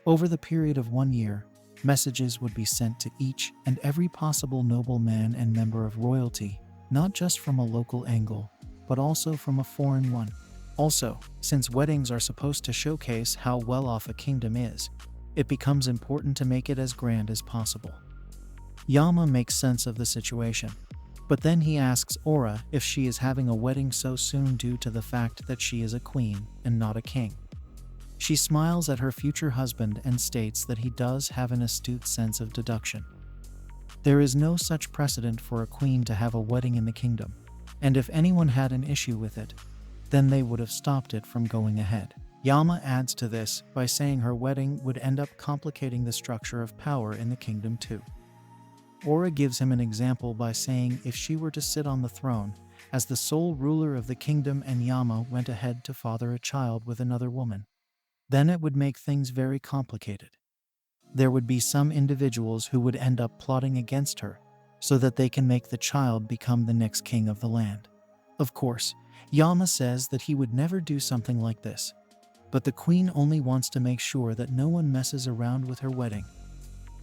Over the period of 1 year, messages would be sent to each and every possible nobleman and member of royalty, not just from a local angle, but also from a foreign one. Also, since weddings are supposed to showcase how well off a kingdom is, it becomes important to make it as grand as possible. Yama makes sense of the situation, but then he asks Aura if she is having a wedding so soon due to the fact that she is a queen and not a king. She smiles at her future husband and states that he does have an astute sense of deduction. There is no such precedent for a queen to have a wedding in the kingdom, and if anyone had an issue with it, then they would have stopped it from going ahead. Yama adds to this by saying her wedding would end up complicating the structure of power in the kingdom too. Aura gives him an example by saying if she were to sit on the throne as the sole ruler of the kingdom and Yama went ahead to father a child with another woman, then it would make things very complicated. There would be some individuals who would end up plotting against her so that they can make the child become the next king of the land. Of course, Yama says that he would never do something like this, but the queen only wants to make sure that no one messes around with her wedding.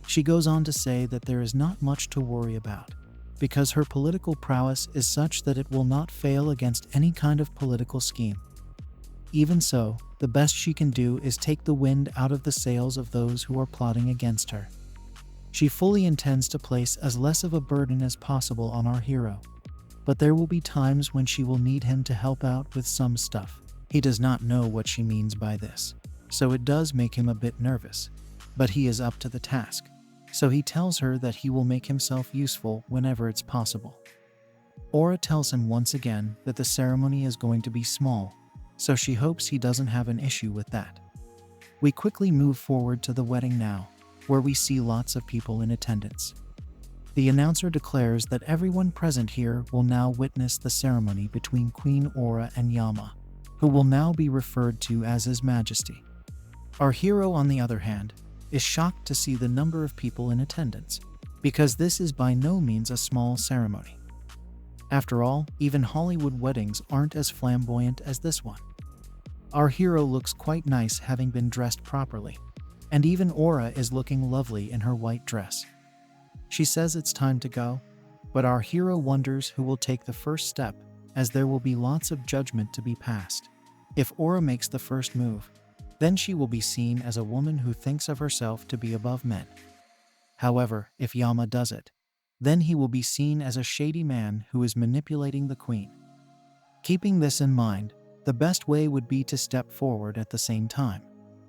She goes on to say that there is not much to worry about, because her political prowess is such that it will not fail against any kind of political scheme. Even so, the best she can do is take the wind out of the sails of those who are plotting against her. She fully intends to place as less of a burden as possible on our hero, but there will be times when she will need him to help out with some stuff. He does not know what she means by this, so it does make him a bit nervous, but he is up to the task. So he tells her that he will make himself useful whenever it's possible. Aura tells him once again that the ceremony is going to be small, so she hopes he doesn't have an issue with that. We quickly move forward to the wedding now, where we see lots of people in attendance. The announcer declares that everyone present here will now witness the ceremony between Queen Aura and Yama, who will now be referred to as His Majesty. Our hero, on the other hand, is shocked to see the number of people in attendance, because this is by no means a small ceremony. After all, even Hollywood weddings aren't as flamboyant as this one. Our hero looks quite nice having been dressed properly, and even Aura is looking lovely in her white dress. She says it's time to go, but our hero wonders who will take the first step, as there will be lots of judgment to be passed. If Aura makes the first move, then she will be seen as a woman who thinks of herself to be above men. However, if Yama does it, then he will be seen as a shady man who is manipulating the queen. Keeping this in mind, the best way would be to step forward at the same time,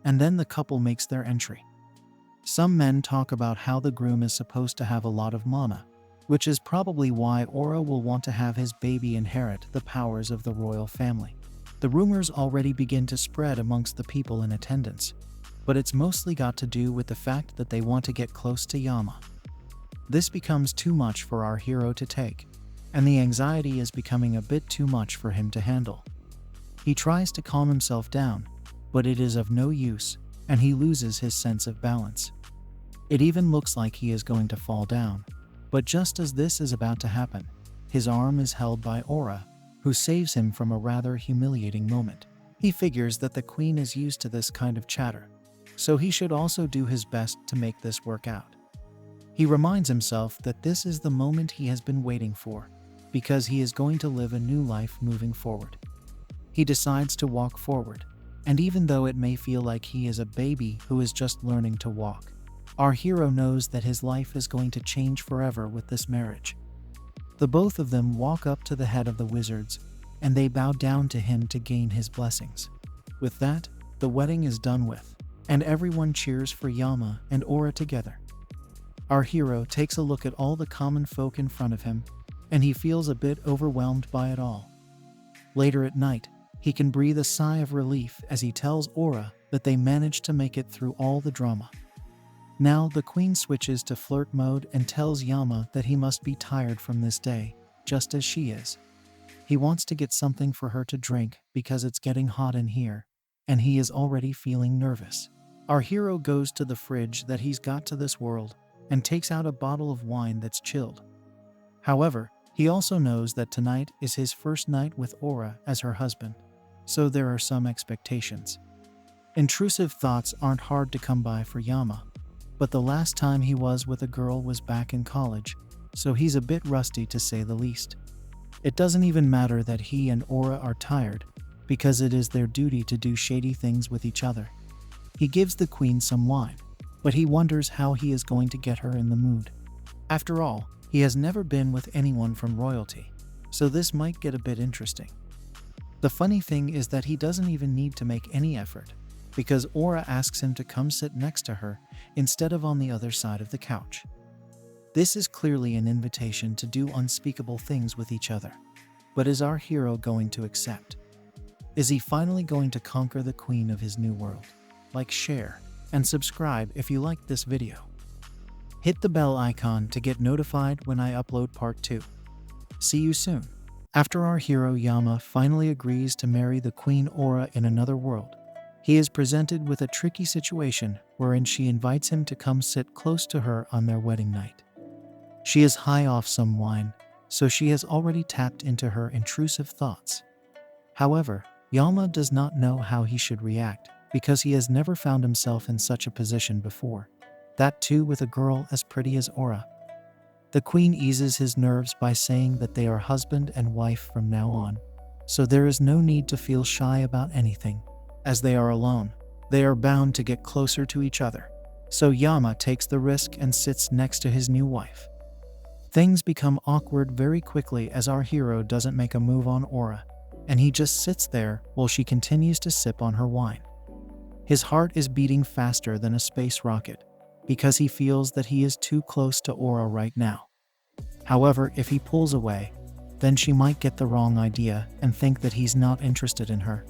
and then the couple makes their entry. Some men talk about how the groom is supposed to have a lot of mana, which is probably why Aura will want to have his baby inherit the powers of the royal family. The rumors already begin to spread amongst the people in attendance, but it's mostly got to do with the fact that they want to get close to Yama. This becomes too much for our hero to take, and the anxiety is becoming a bit too much for him to handle. He tries to calm himself down, but it is of no use, and he loses his sense of balance. It even looks like he is going to fall down, but just as this is about to happen, his arm is held by Aura, who saves him from a rather humiliating moment. He figures that the queen is used to this kind of chatter, so he should also do his best to make this work out. He reminds himself that this is the moment he has been waiting for, because he is going to live a new life moving forward. He decides to walk forward, and even though it may feel like he is a baby who is just learning to walk, our hero knows that his life is going to change forever with this marriage. The both of them walk up to the head of the wizards, and they bow down to him to gain his blessings. With that, the wedding is done with, and everyone cheers for Yama and Aura together. Our hero takes a look at all the common folk in front of him, and he feels a bit overwhelmed by it all. Later at night, he can breathe a sigh of relief as he tells Aura that they managed to make it through all the drama. Now the queen switches to flirt mode and tells Yama that he must be tired from this day, just as she is. He wants to get something for her to drink because it's getting hot in here, and he is already feeling nervous. Our hero goes to the fridge that he's got to this world and takes out a bottle of wine that's chilled. However, he also knows that tonight is his first night with Aura as her husband, so there are some expectations. Intrusive thoughts aren't hard to come by for Yama, but the last time he was with a girl was back in college, so he's a bit rusty to say the least. It doesn't even matter that he and Aura are tired, because it is their duty to do shady things with each other. He gives the queen some wine, but he wonders how he is going to get her in the mood. After all, he has never been with anyone from royalty, so this might get a bit interesting. The funny thing is that he doesn't even need to make any effort, because Aura asks him to come sit next to her instead of on the other side of the couch. This is clearly an invitation to do unspeakable things with each other. But is our hero going to accept? Is he finally going to conquer the queen of his new world? Like, share, and subscribe if you liked this video. Hit the bell icon to get notified when I upload part 2. See you soon. After our hero Yama finally agrees to marry the queen Aura in another world, he is presented with a tricky situation wherein she invites him to come sit close to her on their wedding night. She is high off some wine, so she has already tapped into her intrusive thoughts. However, Yama does not know how he should react because he has never found himself in such a position before, that too with a girl as pretty as Aura. The queen eases his nerves by saying that they are husband and wife from now on, so there is no need to feel shy about anything. As they are alone, they are bound to get closer to each other, so Yama takes the risk and sits next to his new wife. Things become awkward very quickly as our hero doesn't make a move on Aura, and he just sits there while she continues to sip on her wine. His heart is beating faster than a space rocket, because he feels that he is too close to Aura right now. However, if he pulls away, then she might get the wrong idea and think that he's not interested in her.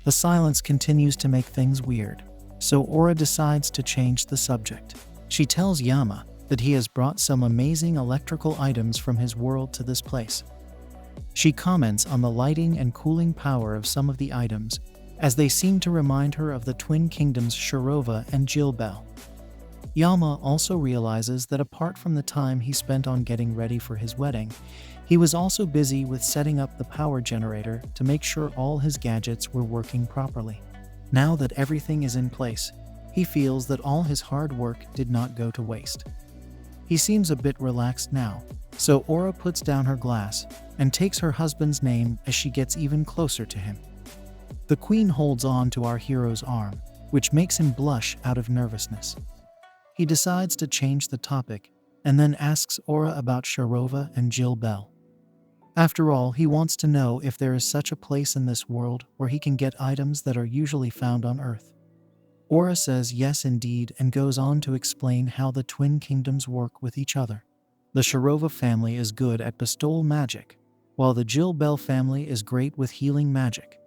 The silence continues to make things weird, so Aura decides to change the subject. She tells Yama that he has brought some amazing electrical items from his world to this place. She comments on the lighting and cooling power of some of the items, as they seem to remind her of the Twin Kingdoms Shirova and Jilbel. Yama also realizes that apart from the time he spent on getting ready for his wedding, he was also busy with setting up the power generator to make sure all his gadgets were working properly. Now that everything is in place, he feels that all his hard work did not go to waste. He seems a bit relaxed now, so Aura puts down her glass and takes her husband's name as she gets even closer to him. The queen holds on to our hero's arm, which makes him blush out of nervousness. He decides to change the topic and then asks Aura about Shirova and Jilbel. After all, he wants to know if there is such a place in this world where he can get items that are usually found on Earth. Aura says yes indeed and goes on to explain how the Twin Kingdoms work with each other. The Shirova family is good at bestowal magic, while the Jilbel family is great with healing magic.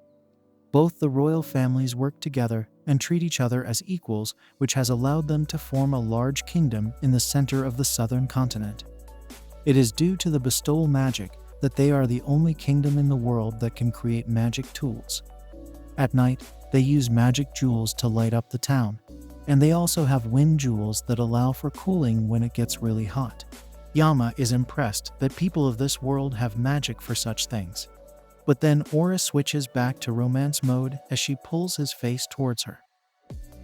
Both the royal families work together and treat each other as equals, which has allowed them to form a large kingdom in the center of the southern continent. It is due to the bestowal magic that they are the only kingdom in the world that can create magic tools. At night, they use magic jewels to light up the town, and they also have wind jewels that allow for cooling when it gets really hot. Yama is impressed that people of this world have magic for such things. But then Aura switches back to romance mode as she pulls his face towards her.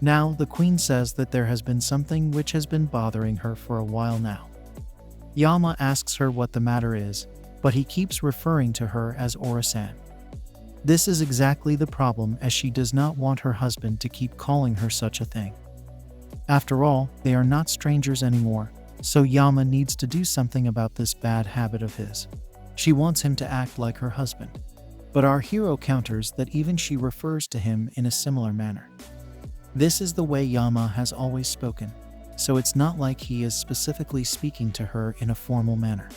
Now, the queen says that there has been something which has been bothering her for a while now. Yama asks her what the matter is, but he keeps referring to her as Aura-san. This is exactly the problem, as she does not want her husband to keep calling her such a thing. After all, they are not strangers anymore, So Yama needs to do something about this bad habit of his. She wants him to act like her husband. But our hero counters that even she refers to him in a similar manner. This is the way Yama has always spoken, so it's not like he is specifically speaking to her in a formal manner.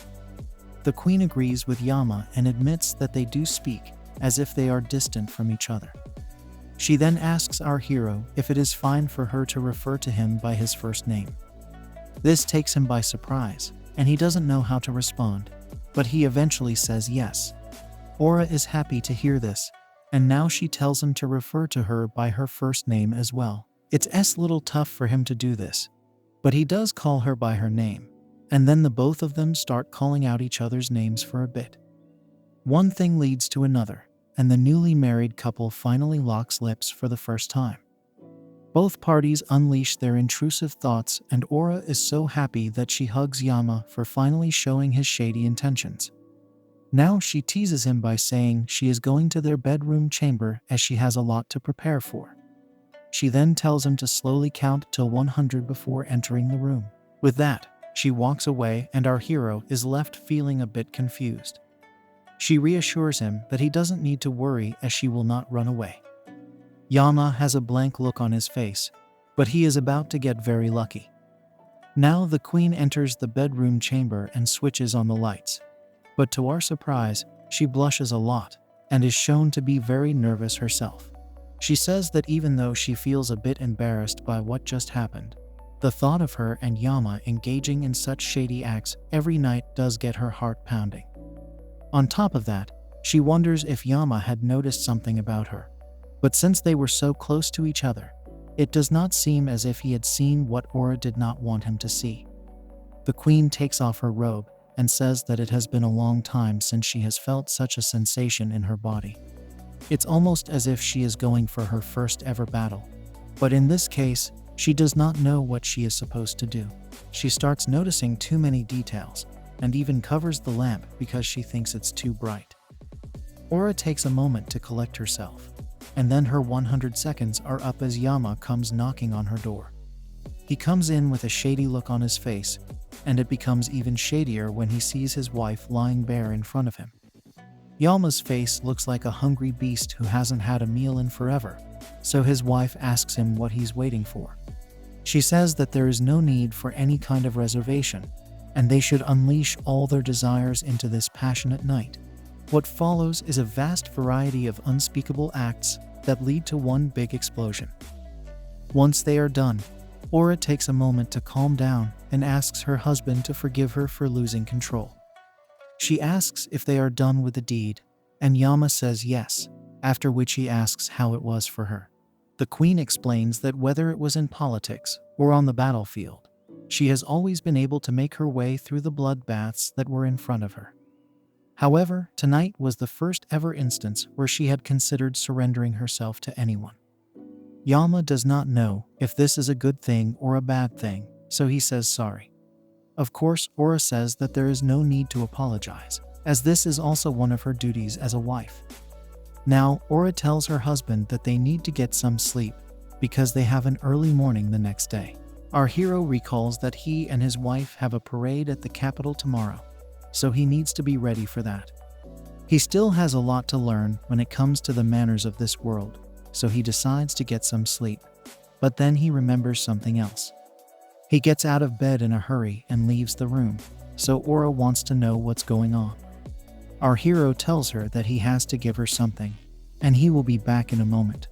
The queen agrees with Yama and admits that they do speak, as if they are distant from each other. She then asks our hero if it is fine for her to refer to him by his first name. This takes him by surprise, and he doesn't know how to respond, but he eventually says yes. Aura is happy to hear this, and now she tells him to refer to her by her first name as well. It's a little tough for him to do this, but he does call her by her name, and then the both of them start calling out each other's names for a bit. One thing leads to another, and the newly married couple finally locks lips for the first time. Both parties unleash their intrusive thoughts, and Aura is so happy that she hugs Yama for finally showing his shady intentions. Now she teases him by saying she is going to their bedroom chamber as she has a lot to prepare for. She then tells him to slowly count till 100 before entering the room. With that, she walks away and our hero is left feeling a bit confused. She reassures him that he doesn't need to worry as she will not run away. Yama has a blank look on his face, but he is about to get very lucky. Now the queen enters the bedroom chamber and switches on the lights. But to our surprise, she blushes a lot and is shown to be very nervous herself. She says that even though she feels a bit embarrassed by what just happened, the thought of her and Yama engaging in such shady acts every night does get her heart pounding. On top of that, she wonders if Yama had noticed something about her. But since they were so close to each other, it does not seem as if he had seen what Aura did not want him to see. The queen takes off her robe and says that it has been a long time since she has felt such a sensation in her body. It's almost as if she is going for her first ever battle. But in this case, she does not know what she is supposed to do. She starts noticing too many details, and even covers the lamp because she thinks it's too bright. Aura takes a moment to collect herself, and then her 100 seconds are up as Yama comes knocking on her door. He comes in with a shady look on his face, and it becomes even shadier when he sees his wife lying bare in front of him. Yama's face looks like a hungry beast who hasn't had a meal in forever, so his wife asks him what he's waiting for. She says that there is no need for any kind of reservation, and they should unleash all their desires into this passionate night. What follows is a vast variety of unspeakable acts that lead to one big explosion. Once they are done, Aura takes a moment to calm down and asks her husband to forgive her for losing control. She asks if they are done with the deed, and Yama says yes, after which he asks how it was for her. The queen explains that whether it was in politics or on the battlefield, she has always been able to make her way through the bloodbaths that were in front of her. However, tonight was the first ever instance where she had considered surrendering herself to anyone. Yama does not know if this is a good thing or a bad thing, so he says sorry. Of course, Aura says that there is no need to apologize, as this is also one of her duties as a wife. Now, Aura tells her husband that they need to get some sleep, because they have an early morning the next day. Our hero recalls that he and his wife have a parade at the capital tomorrow, so he needs to be ready for that. He still has a lot to learn when it comes to the manners of this world, so he decides to get some sleep. But then he remembers something else. He gets out of bed in a hurry and leaves the room, so Aura wants to know what's going on. Our hero tells her that he has to give her something, and he will be back in a moment.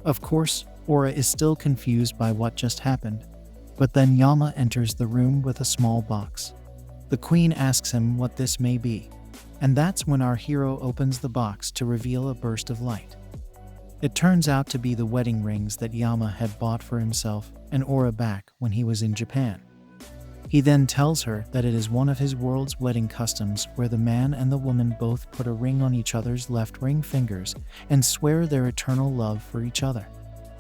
Of course, Aura is still confused by what just happened, but then Yama enters the room with a small box. The queen asks him what this may be, and that's when our hero opens the box to reveal a burst of light. It turns out to be the wedding rings that Yama had bought for himself and Aura back when he was in Japan. He then tells her that it is one of his world's wedding customs where the man and the woman both put a ring on each other's left ring fingers and swear their eternal love for each other.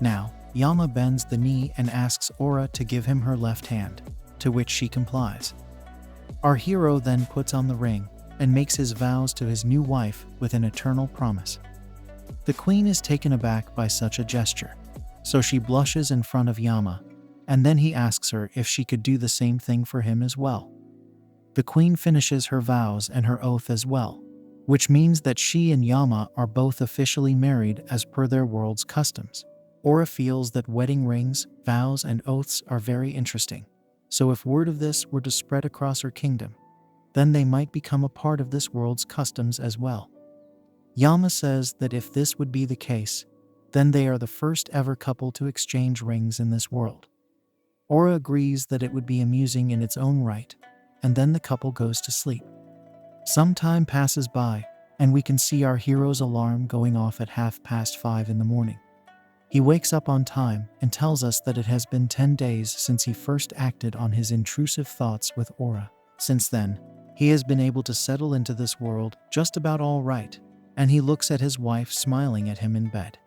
Now, Yama bends the knee and asks Aura to give him her left hand, to which she complies. Our hero then puts on the ring and makes his vows to his new wife with an eternal promise. The queen is taken aback by such a gesture, so she blushes in front of Yama, and then he asks her if she could do the same thing for him as well. The queen finishes her vows and her oath as well, which means that she and Yama are both officially married as per their world's customs. Ora feels that wedding rings, vows, and oaths are very interesting, so if word of this were to spread across her kingdom, then they might become a part of this world's customs as well. Yama says that if this would be the case, then they are the first ever couple to exchange rings in this world. Ora agrees that it would be amusing in its own right, and then the couple goes to sleep. Some time passes by, and we can see our hero's alarm going off at 5:30 in the morning. He wakes up on time and tells us that it has been 10 days since he first acted on his intrusive thoughts with Ora. Since then, he has been able to settle into this world just about all right, and he looks at his wife smiling at him in bed.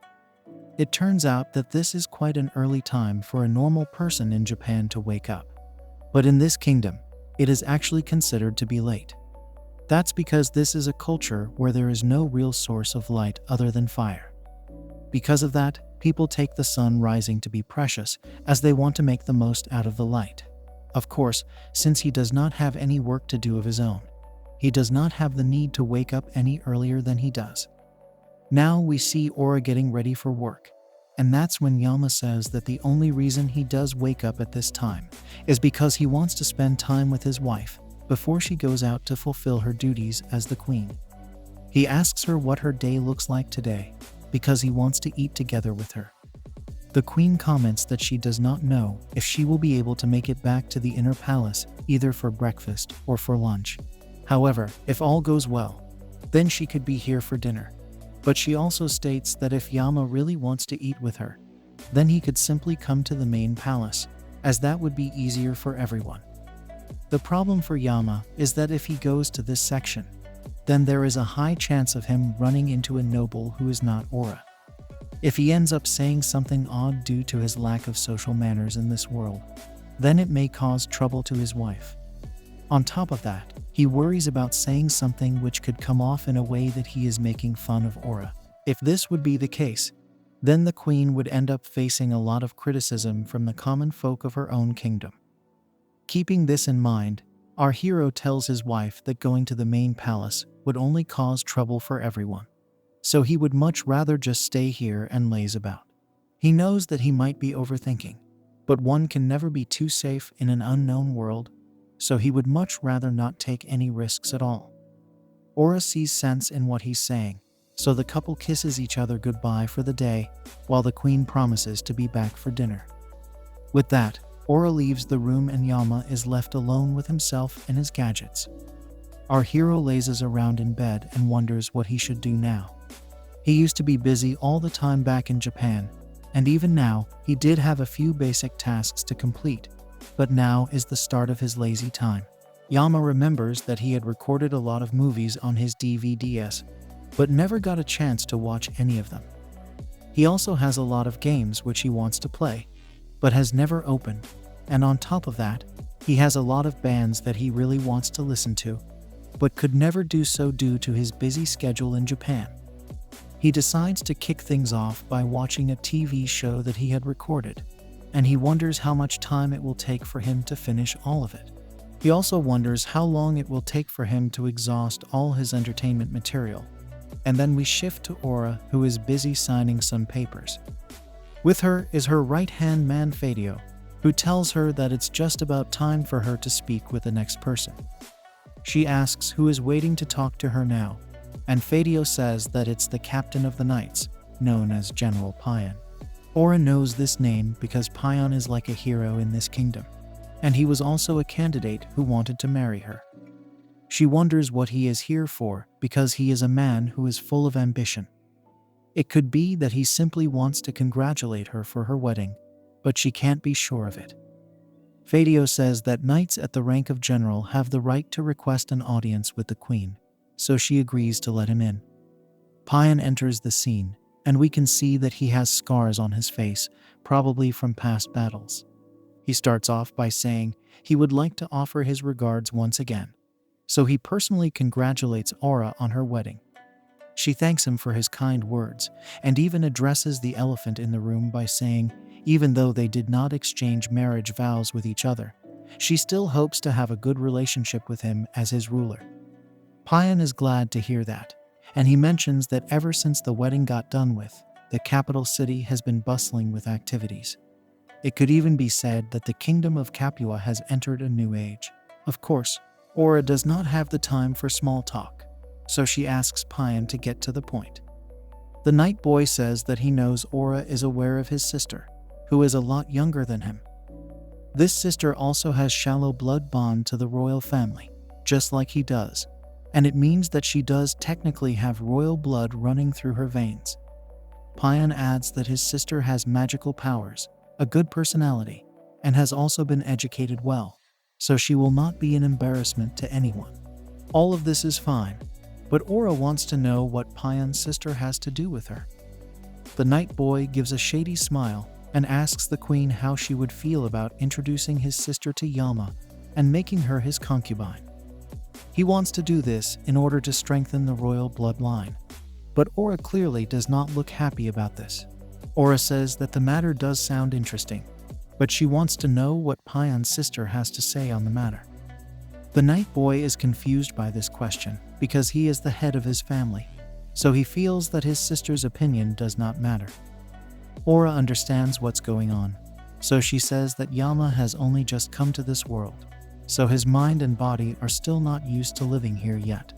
It turns out that this is quite an early time for a normal person in Japan to wake up. But in this kingdom, it is actually considered to be late. That's because this is a culture where there is no real source of light other than fire. Because of that, people take the sun rising to be precious, as they want to make the most out of the light. Of course, since he does not have any work to do of his own, he does not have the need to wake up any earlier than he does. Now we see Ora getting ready for work, and that's when Yama says that the only reason he does wake up at this time is because he wants to spend time with his wife before she goes out to fulfill her duties as the queen. He asks her what her day looks like today, because he wants to eat together with her. The queen comments that she does not know if she will be able to make it back to the inner palace either for breakfast or for lunch. However, if all goes well, then she could be here for dinner. But she also states that if Yama really wants to eat with her, then he could simply come to the main palace, as that would be easier for everyone. The problem for Yama is that if he goes to this section, then there is a high chance of him running into a noble who is not Ora. If he ends up saying something odd due to his lack of social manners in this world, then it may cause trouble to his wife. On top of that, he worries about saying something which could come off in a way that he is making fun of Ora. If this would be the case, then the queen would end up facing a lot of criticism from the common folk of her own kingdom. Keeping this in mind, our hero tells his wife that going to the main palace would only cause trouble for everyone, so he would much rather just stay here and laze about. He knows that he might be overthinking, but one can never be too safe in an unknown world, so he would much rather not take any risks at all. Ora sees sense in what he's saying, so the couple kisses each other goodbye for the day, while the queen promises to be back for dinner. With that, Ora leaves the room and Yama is left alone with himself and his gadgets. Our hero lazes around in bed and wonders what he should do now. He used to be busy all the time back in Japan, and even now, he did have a few basic tasks to complete, but now is the start of his lazy time. Yama remembers that he had recorded a lot of movies on his DVDs, but never got a chance to watch any of them. He also has a lot of games which he wants to play, but has never opened, and on top of that, he has a lot of bands that he really wants to listen to, but could never do so due to his busy schedule in Japan. He decides to kick things off by watching a TV show that he had recorded, and he wonders how much time it will take for him to finish all of it. He also wonders how long it will take for him to exhaust all his entertainment material, and then we shift to Ora, who is busy signing some papers. With her is her right-hand man Fadio, who tells her that it's just about time for her to speak with the next person. She asks who is waiting to talk to her now, and Fadio says that it's the captain of the knights, known as General Payan. Ora knows this name because Payan is like a hero in this kingdom, and he was also a candidate who wanted to marry her. She wonders what he is here for because he is a man who is full of ambition. It could be that he simply wants to congratulate her for her wedding, but she can't be sure of it. Fadio says that knights at the rank of general have the right to request an audience with the queen, so she agrees to let him in. Payan enters the scene, and we can see that he has scars on his face, probably from past battles. He starts off by saying he would like to offer his regards once again, so he personally congratulates Ora on her wedding. She thanks him for his kind words, and even addresses the elephant in the room by saying Even though they did not exchange marriage vows with each other, she still hopes to have a good relationship with him as his ruler. Payan is glad to hear that, and he mentions that ever since the wedding got done with, the capital city has been bustling with activities. It could even be said that the kingdom of Capua has entered a new age. Of course, Aura does not have the time for small talk, so she asks Payan to get to the point. The night boy says that he knows Aura is aware of his sister, who is a lot younger than him. This sister also has shallow blood bond to the royal family, just like he does, and it means that she does technically have royal blood running through her veins. Payan adds that his sister has magical powers, a good personality, and has also been educated well, so she will not be an embarrassment to anyone. All of this is fine, but Aura wants to know what Payan's sister has to do with her. The night boy gives a shady smile and asks the queen how she would feel about introducing his sister to Yama and making her his concubine. He wants to do this in order to strengthen the royal bloodline, but Aura clearly does not look happy about this. Aura says that the matter does sound interesting, but she wants to know what Payan's sister has to say on the matter. The night boy is confused by this question because he is the head of his family, so he feels that his sister's opinion does not matter. Aura understands what's going on, so she says that Yama has only just come to this world, so his mind and body are still not used to living here yet.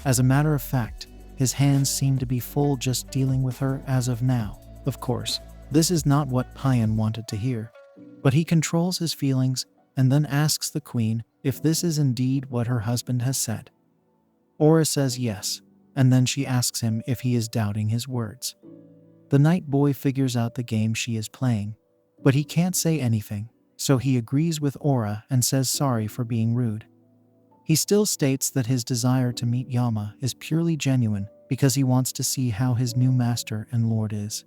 As a matter of fact, his hands seem to be full just dealing with her as of now. Of course, this is not what Payan wanted to hear, but he controls his feelings and then asks the queen if this is indeed what her husband has said. Aura says yes, and then she asks him if he is doubting his words. The night boy figures out the game she is playing, but he can't say anything, so he agrees with Aura and says sorry for being rude. He still states that his desire to meet Yama is purely genuine because he wants to see how his new master and lord is.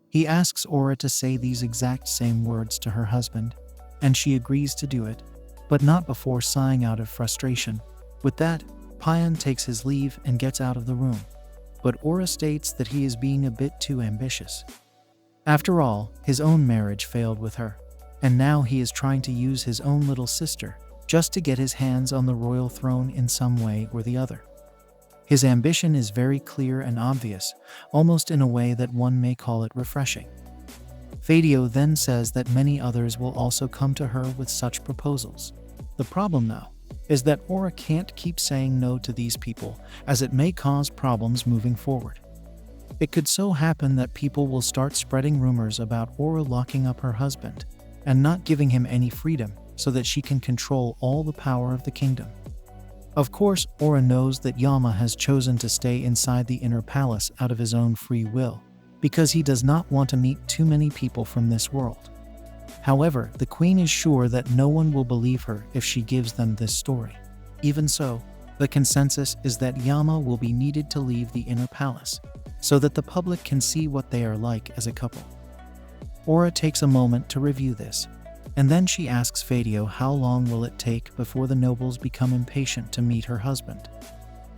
He asks Aura to say these exact same words to her husband, and she agrees to do it, but not before sighing out of frustration. With that, Payan takes his leave and gets out of the room, but Aura states that he is being a bit too ambitious. After all, his own marriage failed with her, and now he is trying to use his own little sister just to get his hands on the royal throne in some way or the other. His ambition is very clear and obvious, almost in a way that one may call it refreshing. Fadio then says that many others will also come to her with such proposals. The problem, though, is that Aura can't keep saying no to these people, as it may cause problems moving forward. It could so happen that people will start spreading rumors about Aura locking up her husband and not giving him any freedom so that she can control all the power of the kingdom. Of course, Aura knows that Yama has chosen to stay inside the inner palace out of his own free will, because he does not want to meet too many people from this world. However, the queen is sure that no one will believe her if she gives them this story. Even so, the consensus is that Yama will be needed to leave the inner palace, so that the public can see what they are like as a couple. Aura takes a moment to review this, and then she asks Fadio how long will it take before the nobles become impatient to meet her husband.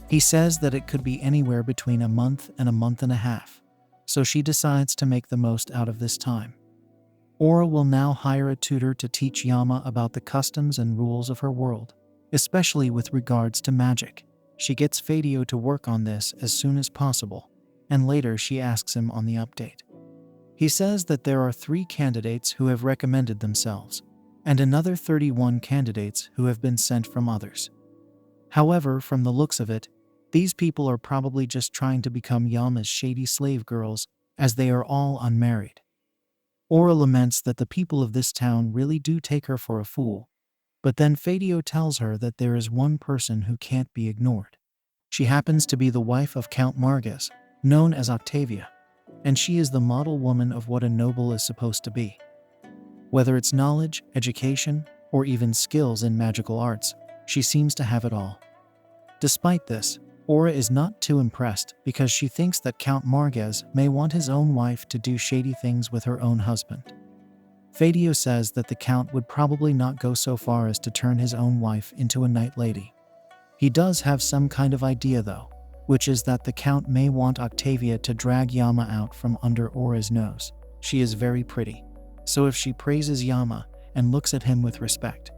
He says that it could be anywhere between a month and a month and a half, so she decides to make the most out of this time. Aura will now hire a tutor to teach Yama about the customs and rules of her world, especially with regards to magic. She gets Fadio to work on this as soon as possible, and later she asks him on the update. He says that there are 3 candidates who have recommended themselves, and another 31 candidates who have been sent from others. However, from the looks of it, these people are probably just trying to become Yama's shady slave girls, as they are all unmarried. Aura laments that the people of this town really do take her for a fool, but then Fadio tells her that there is one person who can't be ignored. She happens to be the wife of Count Marquez, known as Octavia, and she is the model woman of what a noble is supposed to be. Whether it's knowledge, education, or even skills in magical arts, she seems to have it all. Despite this, Aura is not too impressed because she thinks that Count Marquez may want his own wife to do shady things with her own husband. Fadio says that the Count would probably not go so far as to turn his own wife into a night lady. He does have some kind of idea though, which is that the Count may want Octavia to drag Yama out from under Aura's nose. She is very pretty, so if she praises Yama and looks at him with respect,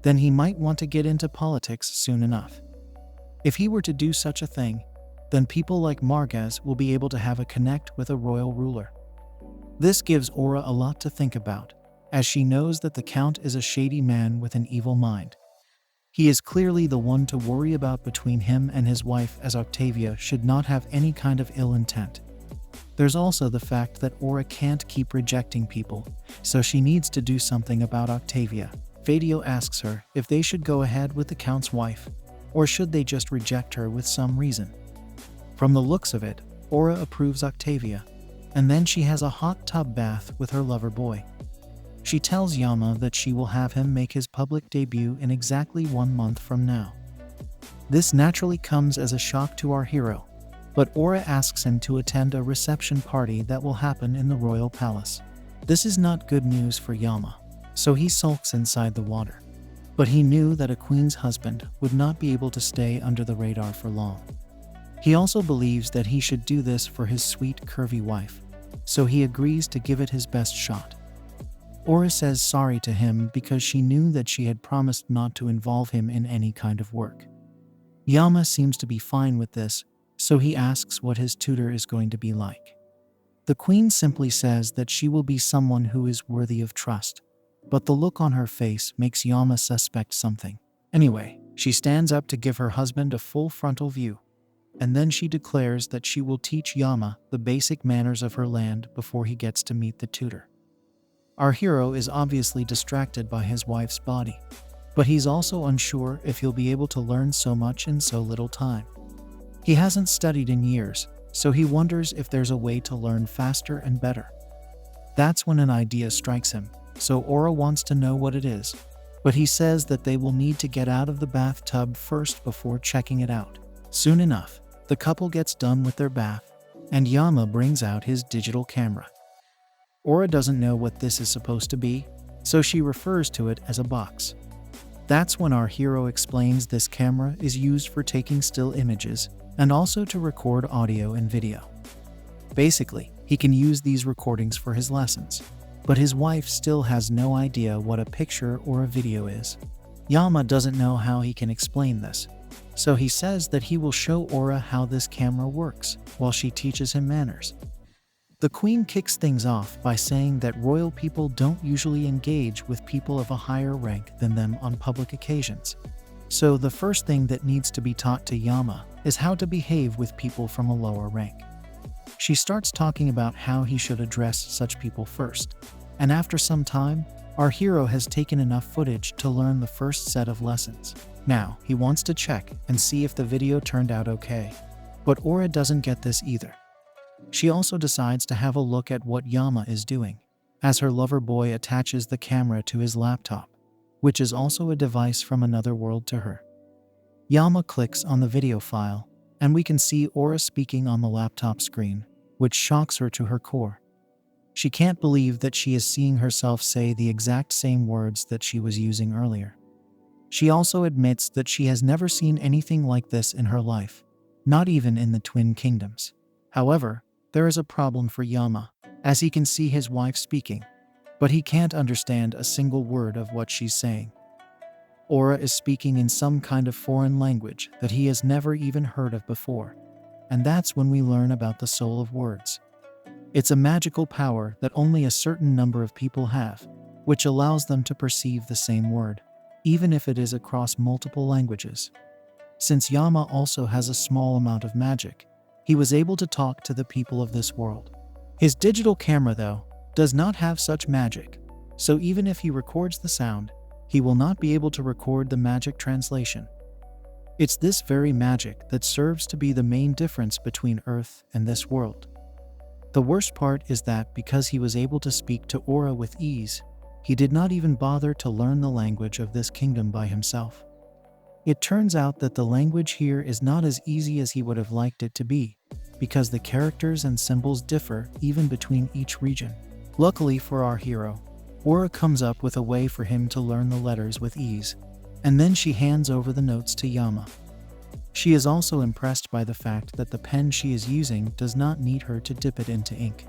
then he might want to get into politics soon enough. If he were to do such a thing, then people like Margaz will be able to have a connect with a royal ruler. This gives Aura a lot to think about, as she knows that the Count is a shady man with an evil mind. He is clearly the one to worry about between him and his wife, as Octavia should not have any kind of ill intent. There's also the fact that Aura can't keep rejecting people, so she needs to do something about Octavia. Fadio asks her if they should go ahead with the Count's wife, or should they just reject her with some reason. From the looks of it, Aura approves Octavia, and then she has a hot tub bath with her lover boy. She tells Yama that she will have him make his public debut in exactly 1 month from now. This naturally comes as a shock to our hero, but Aura asks him to attend a reception party that will happen in the royal palace. This is not good news for Yama, so he sulks inside the water. But he knew that a queen's husband would not be able to stay under the radar for long. He also believes that he should do this for his sweet, curvy wife, so he agrees to give it his best shot. Aura says sorry to him because she knew that she had promised not to involve him in any kind of work. Yama seems to be fine with this, so he asks what his tutor is going to be like. The queen simply says that she will be someone who is worthy of trust, but the look on her face makes Yama suspect something. Anyway, she stands up to give her husband a full frontal view, and then she declares that she will teach Yama the basic manners of her land before he gets to meet the tutor. Our hero is obviously distracted by his wife's body, but he's also unsure if he'll be able to learn so much in so little time. He hasn't studied in years, so he wonders if there's a way to learn faster and better. That's when an idea strikes him, so Aura wants to know what it is, but he says that they will need to get out of the bathtub first before checking it out. Soon enough, the couple gets done with their bath, and Yama brings out his digital camera. Aura doesn't know what this is supposed to be, so she refers to it as a box. That's when our hero explains this camera is used for taking still images and also to record audio and video. Basically, he can use these recordings for his lessons, but his wife still has no idea what a picture or a video is. Yama doesn't know how he can explain this, so he says that he will show Aura how this camera works while she teaches him manners. The queen kicks things off by saying that royal people don't usually engage with people of a higher rank than them on public occasions. So the first thing that needs to be taught to Yama is how to behave with people from a lower rank. She starts talking about how he should address such people first, and after some time, our hero has taken enough footage to learn the first set of lessons. Now, he wants to check and see if the video turned out okay, but Aura doesn't get this either. She also decides to have a look at what Yama is doing, as her lover boy attaches the camera to his laptop, which is also a device from another world to her. Yama clicks on the video file, and we can see Aura speaking on the laptop screen, which shocks her to her core. She can't believe that she is seeing herself say the exact same words that she was using earlier. She also admits that she has never seen anything like this in her life, not even in the Twin Kingdoms. However, there is a problem for Yama, as he can see his wife speaking, but he can't understand a single word of what she's saying. Aura is speaking in some kind of foreign language that he has never even heard of before, and that's when we learn about the soul of words. It's a magical power that only a certain number of people have, which allows them to perceive the same word, even if it is across multiple languages. Since Yama also has a small amount of magic, he was able to talk to the people of this world. His digital camera, though, does not have such magic, so even if he records the sound, he will not be able to record the magic translation. It's this very magic that serves to be the main difference between Earth and this world. The worst part is that because he was able to speak to Aura with ease, he did not even bother to learn the language of this kingdom by himself. It turns out that the language here is not as easy as he would have liked it to be, because the characters and symbols differ even between each region. Luckily for our hero, Aura comes up with a way for him to learn the letters with ease, and then she hands over the notes to Yama. She is also impressed by the fact that the pen she is using does not need her to dip it into ink.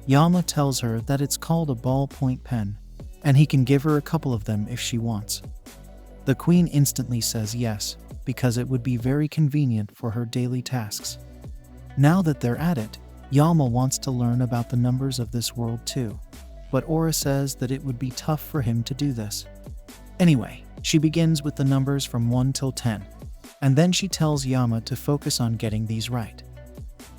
Yama tells her that it's called a ballpoint pen, and he can give her a couple of them if she wants. The queen instantly says yes, because it would be very convenient for her daily tasks. Now that they're at it, Yama wants to learn about the numbers of this world too, but Ora says that it would be tough for him to do this. Anyway, she begins with the numbers from 1 till 10, and then she tells Yama to focus on getting these right.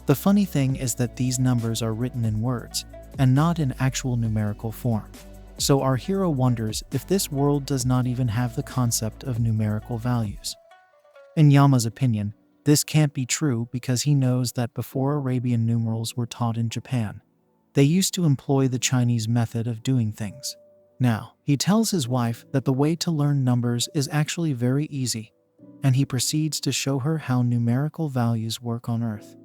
The funny thing is that these numbers are written in words, and not in actual numerical form. So our hero wonders if this world does not even have the concept of numerical values. In Yama's opinion, this can't be true because he knows that before Arabian numerals were taught in Japan, they used to employ the Chinese method of doing things. Now, he tells his wife that the way to learn numbers is actually very easy, and he proceeds to show her how numerical values work on Earth.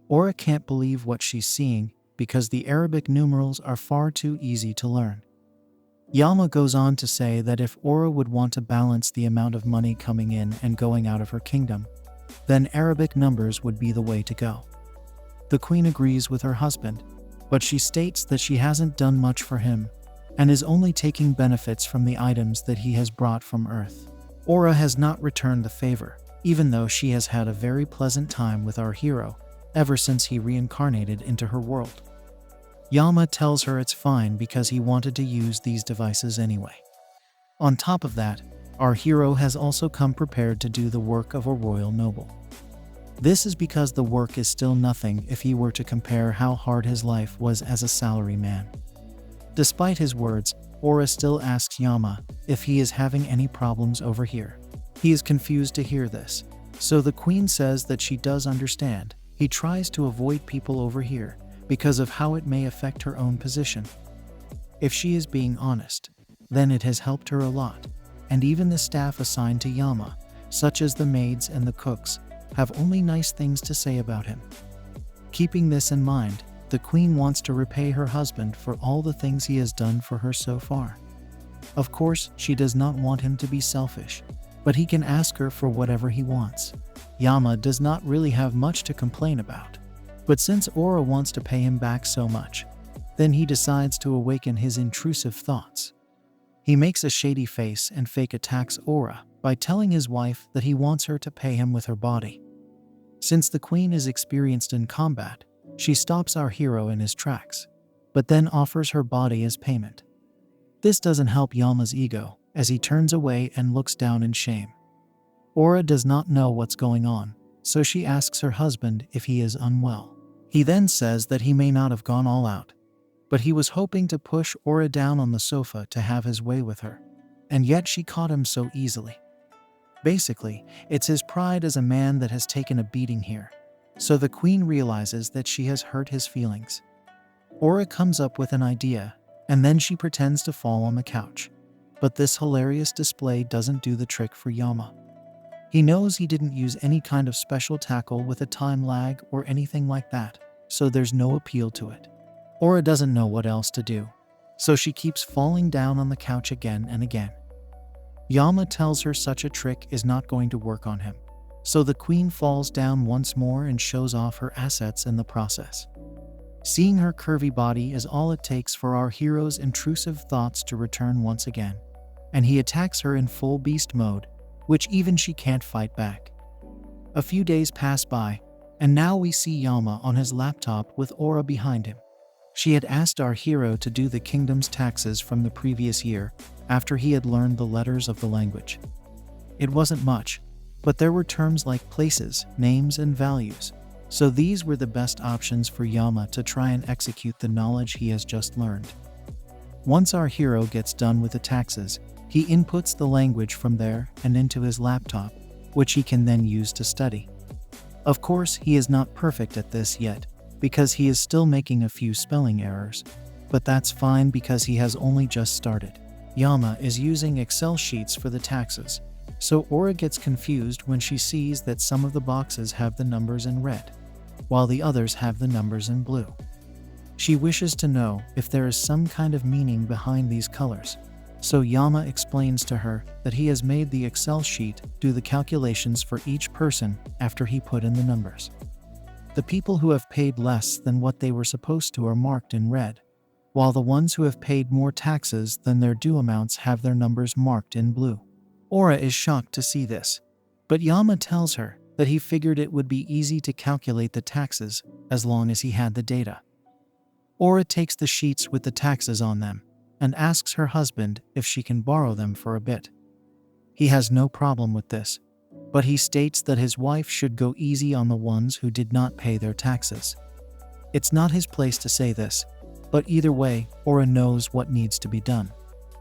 Ora can't believe what she's seeing because the Arabic numerals are far too easy to learn. Yama goes on to say that if Ora would want to balance the amount of money coming in and going out of her kingdom, then Arabic numbers would be the way to go. The queen agrees with her husband, but she states that she hasn't done much for him and is only taking benefits from the items that he has brought from Earth. Ora has not returned the favor, even though she has had a very pleasant time with our hero ever since he reincarnated into her world. Yama tells her it's fine because he wanted to use these devices anyway. On top of that, our hero has also come prepared to do the work of a royal noble. This is because the work is still nothing if he were to compare how hard his life was as a salaryman. Despite his words, Ora still asks Yama if he is having any problems over here. He is confused to hear this, so the queen says that she does understand. He tries to avoid people over here because of how it may affect her own position. If she is being honest, then it has helped her a lot, and even the staff assigned to Yama, such as the maids and the cooks, have only nice things to say about him. Keeping this in mind, the queen wants to repay her husband for all the things he has done for her so far. Of course, she does not want him to be selfish, but he can ask her for whatever he wants. Yama does not really have much to complain about, but since Ora wants to pay him back so much, then he decides to awaken his intrusive thoughts. He makes a shady face and fake attacks Ora by telling his wife that he wants her to pay him with her body. Since the queen is experienced in combat, she stops our hero in his tracks, but then offers her body as payment. This doesn't help Yama's ego, as he turns away and looks down in shame. Ora does not know what's going on, so she asks her husband if he is unwell. He then says that he may not have gone all out, but he was hoping to push Ora down on the sofa to have his way with her, and yet she caught him so easily. Basically, it's his pride as a man that has taken a beating here, so the queen realizes that she has hurt his feelings. Ora comes up with an idea, and then she pretends to fall on the couch, but this hilarious display doesn't do the trick for Yama. He knows he didn't use any kind of special tackle with a time lag or anything like that, so there's no appeal to it. Ora doesn't know what else to do, so she keeps falling down on the couch again and again. Yama tells her such a trick is not going to work on him, so the queen falls down once more and shows off her assets in the process. Seeing her curvy body is all it takes for our hero's intrusive thoughts to return once again, and he attacks her in full beast mode, which even she can't fight back. A few days pass by, and now we see Yama on his laptop with Ora behind him. She had asked our hero to do the kingdom's taxes from the previous year after he had learned the letters of the language. It wasn't much, but there were terms like places, names, and values, so these were the best options for Yama to try and execute the knowledge he has just learned. Once our hero gets done with the taxes, he inputs the language from there and into his laptop, which he can then use to study. Of course, he is not perfect at this yet, because he is still making a few spelling errors, but that's fine because he has only just started. Yama is using Excel sheets for the taxes, so Ora gets confused when she sees that some of the boxes have the numbers in red, while the others have the numbers in blue. She wishes to know if there is some kind of meaning behind these colors, so Yama explains to her that he has made the Excel sheet do the calculations for each person after he put in the numbers. The people who have paid less than what they were supposed to are marked in red, while the ones who have paid more taxes than their due amounts have their numbers marked in blue. Ora is shocked to see this, but Yama tells her that he figured it would be easy to calculate the taxes as long as he had the data. Ora takes the sheets with the taxes on them and asks her husband if she can borrow them for a bit. He has no problem with this, but he states that his wife should go easy on the ones who did not pay their taxes. It's not his place to say this, but either way, Ora knows what needs to be done.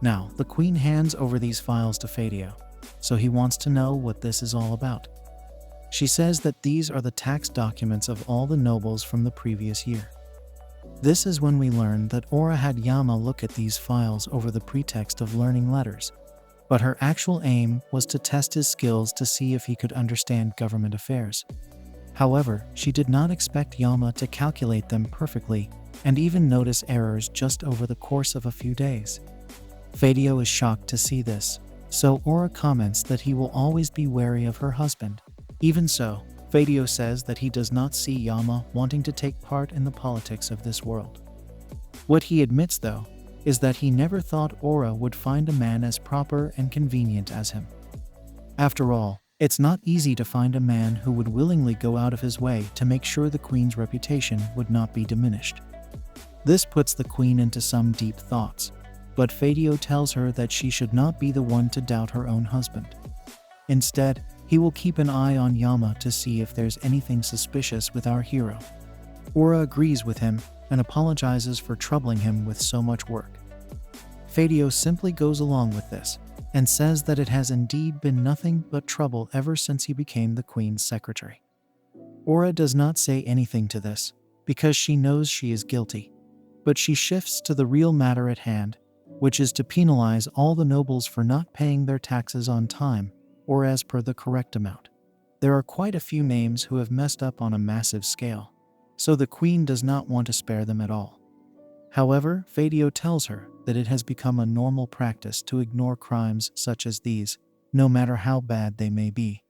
Now, the queen hands over these files to Fadio, so he wants to know what this is all about. She says that these are the tax documents of all the nobles from the previous year. This is when we learn that Ora had Yama look at these files over the pretext of learning letters, but her actual aim was to test his skills to see if he could understand government affairs. However, she did not expect Yama to calculate them perfectly and even notice errors just over the course of a few days. Fadio is shocked to see this, so Ora comments that he will always be wary of her husband. Even so, Fadio says that he does not see Yama wanting to take part in the politics of this world. What he admits, though, is that he never thought Ora would find a man as proper and convenient as him. After all, it's not easy to find a man who would willingly go out of his way to make sure the queen's reputation would not be diminished. This puts the queen into some deep thoughts, but Fadio tells her that she should not be the one to doubt her own husband. Instead, he will keep an eye on Yama to see if there's anything suspicious with our hero. Ora agrees with him and apologizes for troubling him with so much work. Fadio simply goes along with this and says that it has indeed been nothing but trouble ever since he became the queen's secretary. Ora does not say anything to this because she knows she is guilty, but she shifts to the real matter at hand, which is to penalize all the nobles for not paying their taxes on time or as per the correct amount. There are quite a few names who have messed up on a massive scale, so the queen does not want to spare them at all. However, Fadio tells her that it has become a normal practice to ignore crimes such as these, no matter how bad they may be.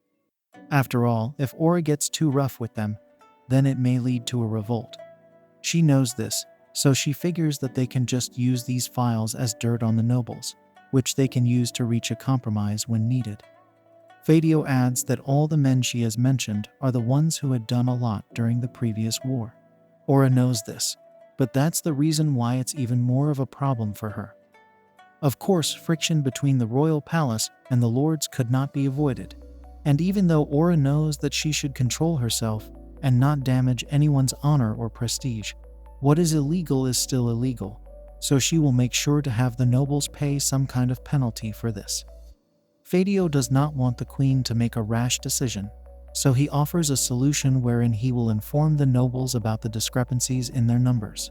After all, if Ora gets too rough with them, then it may lead to a revolt. She knows this, so she figures that they can just use these files as dirt on the nobles, which they can use to reach a compromise when needed. Fadio adds that all the men she has mentioned are the ones who had done a lot during the previous war. Ora knows this, but that's the reason why it's even more of a problem for her. Of course, friction between the royal palace and the lords could not be avoided, and even though Ora knows that she should control herself and not damage anyone's honor or prestige, what is illegal is still illegal, so she will make sure to have the nobles pay some kind of penalty for this. Fadio does not want the queen to make a rash decision, so he offers a solution wherein he will inform the nobles about the discrepancies in their numbers.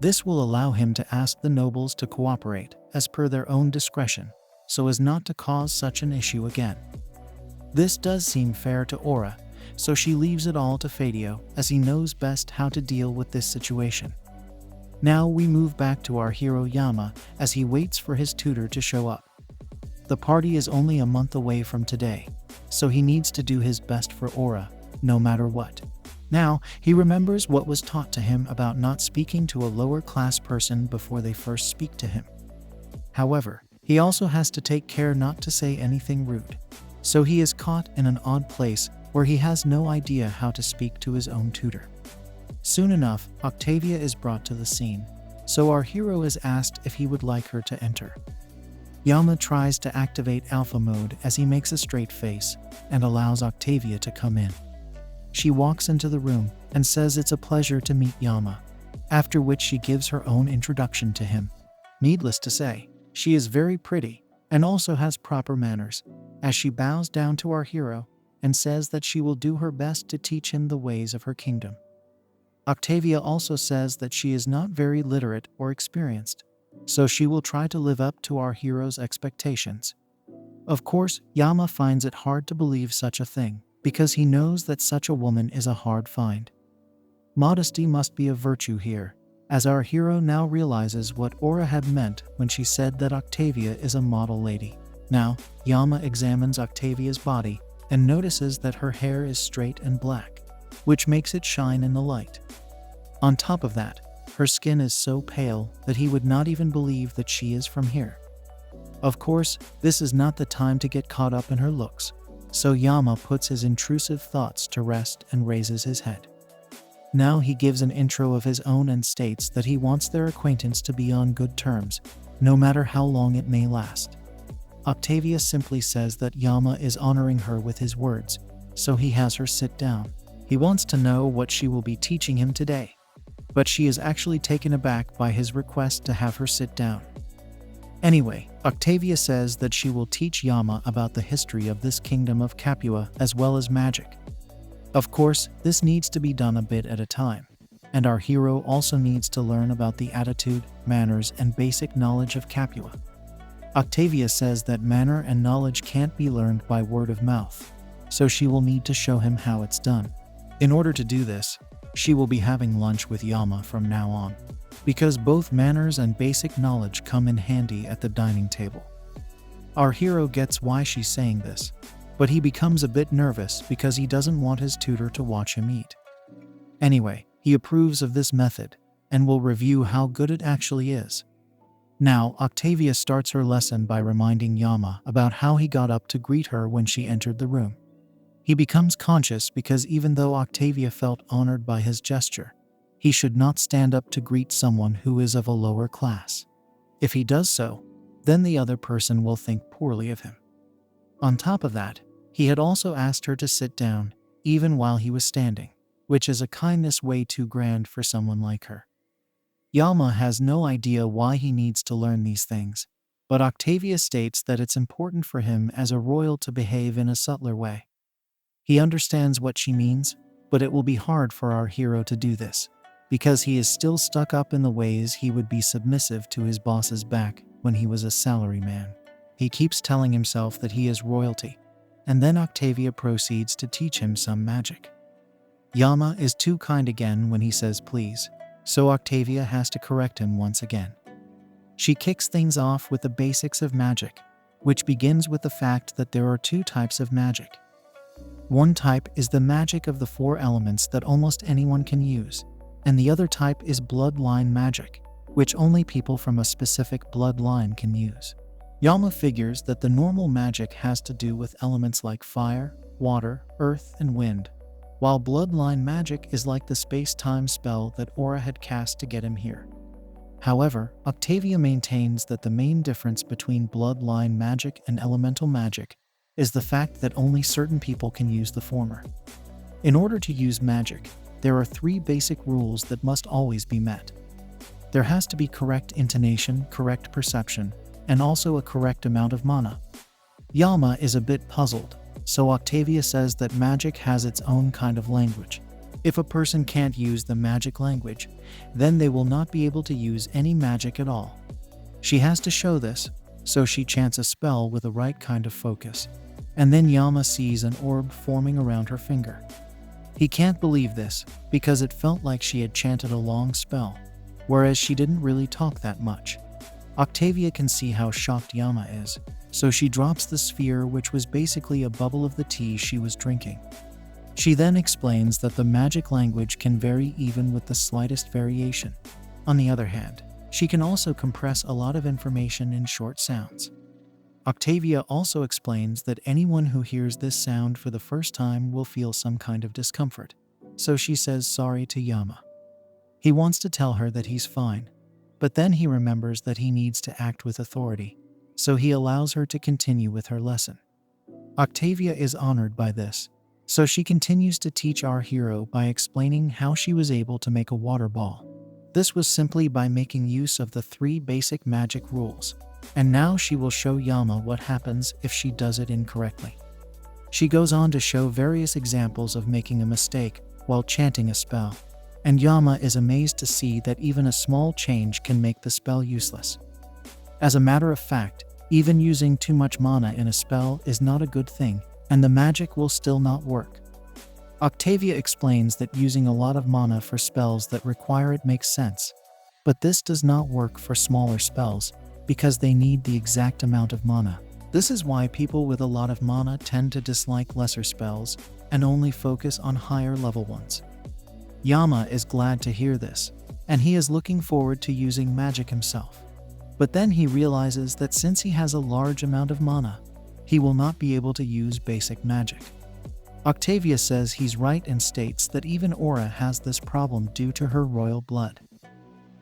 This will allow him to ask the nobles to cooperate as per their own discretion, so as not to cause such an issue again. This does seem fair to Ora, so she leaves it all to Fadio as he knows best how to deal with this situation. Now we move back to our hero Yama as he waits for his tutor to show up. The party is only a month away from today, so he needs to do his best for Ora, no matter what. Now, he remembers what was taught to him about not speaking to a lower-class person before they first speak to him. However, he also has to take care not to say anything rude, so he is caught in an odd place where he has no idea how to speak to his own tutor. Soon enough, Octavia is brought to the scene, so our hero is asked if he would like her to enter. Yama tries to activate alpha mode as he makes a straight face and allows Octavia to come in. She walks into the room and says it's a pleasure to meet Yama, after which she gives her own introduction to him. Needless to say, she is very pretty and also has proper manners, as she bows down to our hero and says that she will do her best to teach him the ways of her kingdom. Octavia also says that she is not very literate or experienced, so she will try to live up to our hero's expectations. Of course, Yama finds it hard to believe such a thing, because he knows that such a woman is a hard find. Modesty must be a virtue here, as our hero now realizes what Ora had meant when she said that Octavia is a model lady. Now, Yama examines Octavia's body and notices that her hair is straight and black. which makes it shine in the light. On top of that, her skin is so pale that he would not even believe that she is from here. Of course, this is not the time to get caught up in her looks, so Yama puts his intrusive thoughts to rest and raises his head. Now he gives an intro of his own and states that he wants their acquaintance to be on good terms, no matter how long it may last. Octavia simply says that Yama is honoring her with his words, so he has her sit down. He wants to know what she will be teaching him today, but she is actually taken aback by his request to have her sit down. Anyway, Octavia says that she will teach Yama about the history of this kingdom of Capua as well as magic. Of course, this needs to be done a bit at a time, and our hero also needs to learn about the attitude, manners, and basic knowledge of Capua. Octavia says that manner and knowledge can't be learned by word of mouth, so she will need to show him how it's done. In order to do this, she will be having lunch with Yama from now on, because both manners and basic knowledge come in handy at the dining table. Our hero gets why she's saying this, but he becomes a bit nervous because he doesn't want his tutor to watch him eat. Anyway, he approves of this method and will review how good it actually is. Now, Octavia starts her lesson by reminding Yama about how he got up to greet her when she entered the room. He becomes conscious because even though Octavia felt honored by his gesture, he should not stand up to greet someone who is of a lower class. If he does so, then the other person will think poorly of him. On top of that, he had also asked her to sit down, even while he was standing, which is a kindness way too grand for someone like her. Yama has no idea why he needs to learn these things, but Octavia states that it's important for him as a royal to behave in a subtler way. He understands what she means, but it will be hard for our hero to do this, because he is still stuck up in the ways he would be submissive to his boss's back when he was a salaryman. He keeps telling himself that he is royalty, and then Octavia proceeds to teach him some magic. Yama is too kind again when he says please, so Octavia has to correct him once again. She kicks things off with the basics of magic, which begins with the fact that there are two types of magic. One type is the magic of the four elements that almost anyone can use, and the other type is bloodline magic, which only people from a specific bloodline can use. Yama figures that the normal magic has to do with elements like fire, water, earth, and wind, while bloodline magic is like the space-time spell that Aura had cast to get him here. However, Octavia maintains that the main difference between bloodline magic and elemental magic is the fact that only certain people can use the former. In order to use magic, there are three basic rules that must always be met. There has to be correct intonation, correct perception, and also a correct amount of mana. Yama is a bit puzzled, so Octavia says that magic has its own kind of language. If a person can't use the magic language, then they will not be able to use any magic at all. She has to show this, so she chants a spell with the right kind of focus, and then Yama sees an orb forming around her finger. He can't believe this, because it felt like she had chanted a long spell, whereas she didn't really talk that much. Octavia can see how shocked Yama is, so she drops the sphere, which was basically a bubble of the tea she was drinking. She then explains that the magic language can vary even with the slightest variation. On the other hand, she can also compress a lot of information in short sounds. Octavia also explains that anyone who hears this sound for the first time will feel some kind of discomfort, so she says sorry to Yama. He wants to tell her that he's fine, but then he remembers that he needs to act with authority, so he allows her to continue with her lesson. Octavia is honored by this, so she continues to teach our hero by explaining how she was able to make a water ball. This was simply by making use of the three basic magic rules, and now she will show Yama what happens if she does it incorrectly. She goes on to show various examples of making a mistake while chanting a spell, and Yama is amazed to see that even a small change can make the spell useless. As a matter of fact, even using too much mana in a spell is not a good thing, and the magic will still not work. Octavia explains that using a lot of mana for spells that require it makes sense, but this does not work for smaller spells because they need the exact amount of mana. This is why people with a lot of mana tend to dislike lesser spells and only focus on higher level ones. Yama is glad to hear this, and he is looking forward to using magic himself. But then he realizes that since he has a large amount of mana, he will not be able to use basic magic. Octavia says he's right and states that even Aura has this problem due to her royal blood.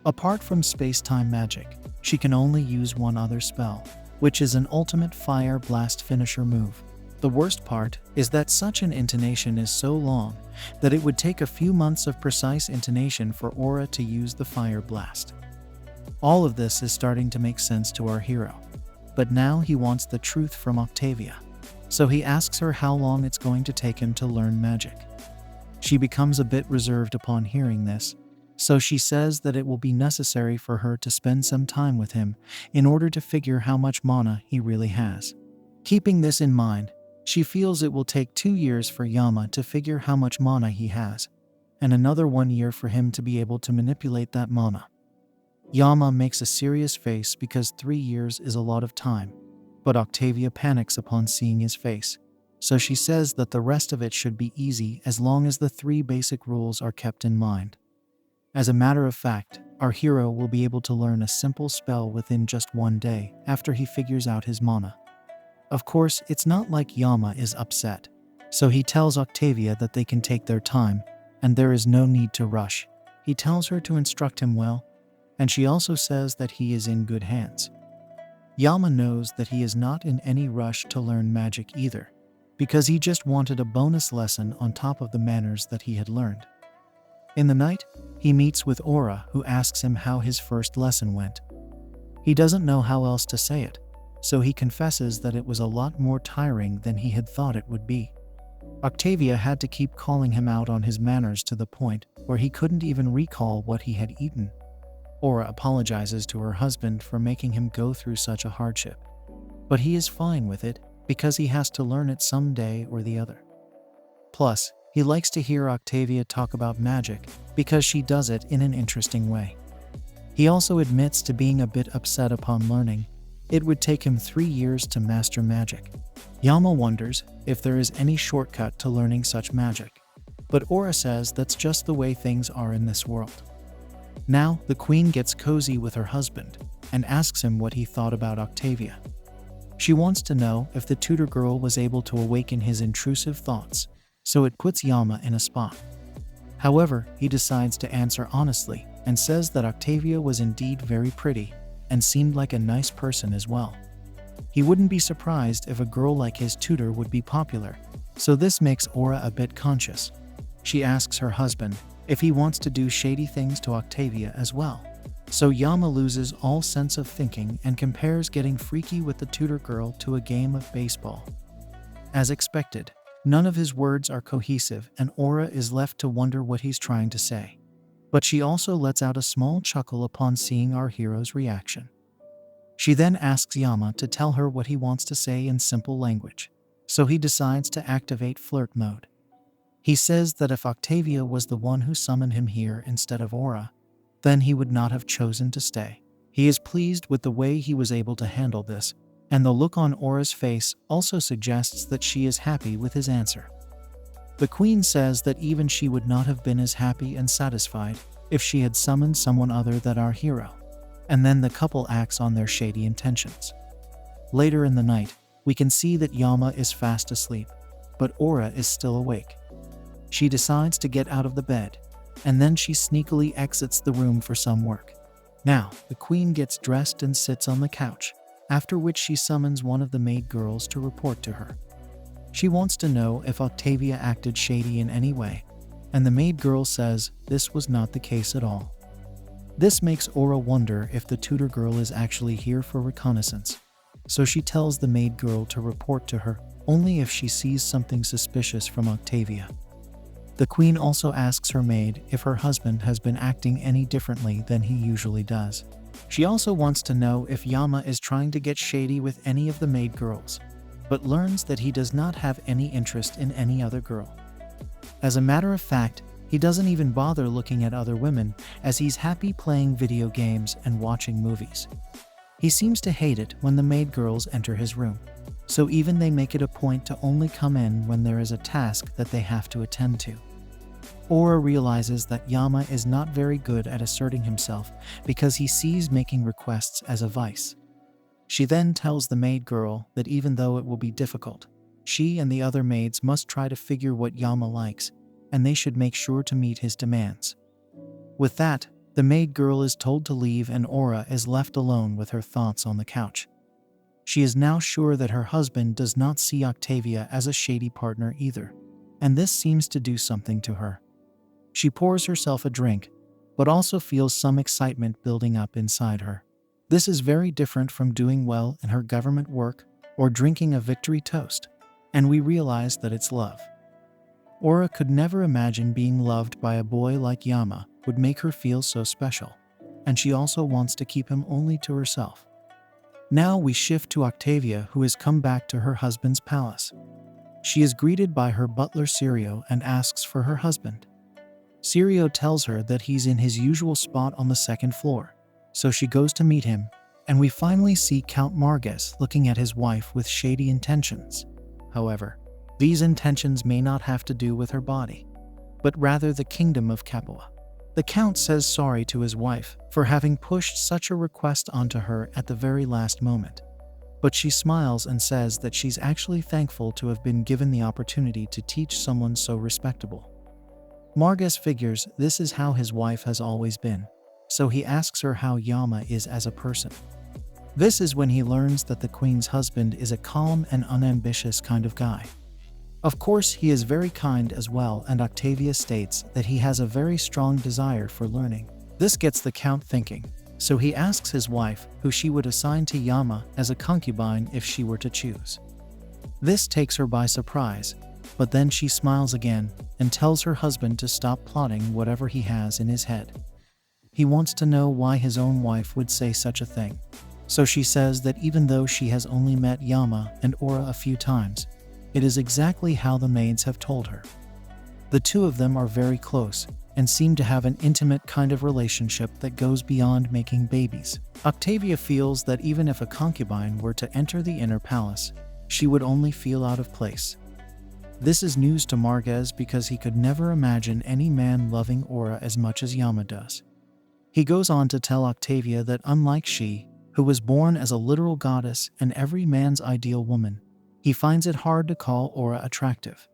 Apart from space-time magic, she can only use one other spell, which is an ultimate fire blast finisher move. The worst part is that such an intonation is so long that it would take a few months of precise intonation for Aura to use the fire blast. All of this is starting to make sense to our hero, but now he wants the truth from Octavia. So he asks her how long it's going to take him to learn magic. She becomes a bit reserved upon hearing this, so she says that it will be necessary for her to spend some time with him in order to figure how much mana he really has. Keeping this in mind, she feels it will take 2 years for Yama to figure how much mana he has, and another 1 year for him to be able to manipulate that mana. Yama makes a serious face because 3 years is a lot of time, but Octavia panics upon seeing his face, so she says that the rest of it should be easy as long as the 3 basic rules are kept in mind. As a matter of fact, our hero will be able to learn a simple spell within just 1 day after he figures out his mana. Of course, it's not like Yama is upset, so he tells Octavia that they can take their time and there is no need to rush. He tells her to instruct him well, and she also says that he is in good hands. Yama knows that he is not in any rush to learn magic either, because he just wanted a bonus lesson on top of the manners that he had learned. In the night, he meets with Aura, who asks him how his first lesson went. He doesn't know how else to say it, so he confesses that it was a lot more tiring than he had thought it would be. Octavia had to keep calling him out on his manners to the point where he couldn't even recall what he had eaten. Aura apologizes to her husband for making him go through such a hardship, but he is fine with it because he has to learn it someday or the other. Plus, he likes to hear Octavia talk about magic because she does it in an interesting way. He also admits to being a bit upset upon learning it would take him 3 years to master magic. Yama wonders if there is any shortcut to learning such magic, but Aura says that's just the way things are in this world. Now, the queen gets cozy with her husband and asks him what he thought about Octavia. She wants to know if the tutor girl was able to awaken his intrusive thoughts, so it puts Yama in a spot. However, he decides to answer honestly and says that Octavia was indeed very pretty and seemed like a nice person as well. He wouldn't be surprised if a girl like his tutor would be popular, so this makes Aura a bit conscious. She asks her husband if he wants to do shady things to Octavia as well. So Yama loses all sense of thinking and compares getting freaky with the tutor girl to a game of baseball. As expected, none of his words are cohesive and Aura is left to wonder what he's trying to say. But she also lets out a small chuckle upon seeing our hero's reaction. She then asks Yama to tell her what he wants to say in simple language, so he decides to activate flirt mode. He says that if Octavia was the one who summoned him here instead of Aura, then he would not have chosen to stay. He is pleased with the way he was able to handle this, and the look on Aura's face also suggests that she is happy with his answer. The queen says that even she would not have been as happy and satisfied if she had summoned someone other than our hero, and then the couple acts on their shady intentions. Later in the night, we can see that Yama is fast asleep, but Aura is still awake. She decides to get out of the bed, and then she sneakily exits the room for some work. Now, the queen gets dressed and sits on the couch, after which she summons one of the maid girls to report to her. She wants to know if Octavia acted shady in any way, and the maid girl says this was not the case at all. This makes Aura wonder if the tutor girl is actually here for reconnaissance, so she tells the maid girl to report to her only if she sees something suspicious from Octavia. The queen also asks her maid if her husband has been acting any differently than he usually does. She also wants to know if Yama is trying to get shady with any of the maid girls, but learns that he does not have any interest in any other girl. As a matter of fact, he doesn't even bother looking at other women, as he's happy playing video games and watching movies. He seems to hate it when the maid girls enter his room. so even they make it a point to only come in when there is a task that they have to attend to. Ora realizes that Yama is not very good at asserting himself because he sees making requests as a vice. She then tells the maid girl that even though it will be difficult, she and the other maids must try to figure what Yama likes, and they should make sure to meet his demands. With that, the maid girl is told to leave and Ora is left alone with her thoughts on the couch. She is now sure that her husband does not see Octavia as a shady partner either, and this seems to do something to her. She pours herself a drink, but also feels some excitement building up inside her. This is very different from doing well in her government work or drinking a victory toast, and we realize that it's love. Ora could never imagine being loved by a boy like Yama would make her feel so special, and she also wants to keep him only to herself. Now we shift to Octavia, who has come back to her husband's palace. She is greeted by her butler Sirio and asks for her husband. Sirio tells her that he's in his usual spot on the second floor, so she goes to meet him, and we finally see Count Marges looking at his wife with shady intentions. However, these intentions may not have to do with her body, but rather the kingdom of Capua. The Count says sorry to his wife for having pushed such a request onto her at the very last moment, but she smiles and says that she's actually thankful to have been given the opportunity to teach someone so respectable. Marges figures this is how his wife has always been, so he asks her how Yama is as a person. This is when he learns that the queen's husband is a calm and unambitious kind of guy. Of course, he is very kind as well, and Octavia states that he has a very strong desire for learning. This gets the Count thinking, so he asks his wife who she would assign to Yama as a concubine if she were to choose. This takes her by surprise, but then she smiles again and tells her husband to stop plotting whatever he has in his head. He wants to know why his own wife would say such a thing, so she says that even though she has only met Yama and Ora a few times, it is exactly how the maids have told her. The two of them are very close and seem to have an intimate kind of relationship that goes beyond making babies. Octavia feels that even if a concubine were to enter the inner palace, she would only feel out of place. This is news to Marges because he could never imagine any man loving Ora as much as Yama does. He goes on to tell Octavia that unlike she, who was born as a literal goddess and every man's ideal woman, he finds it hard to call Ora attractive.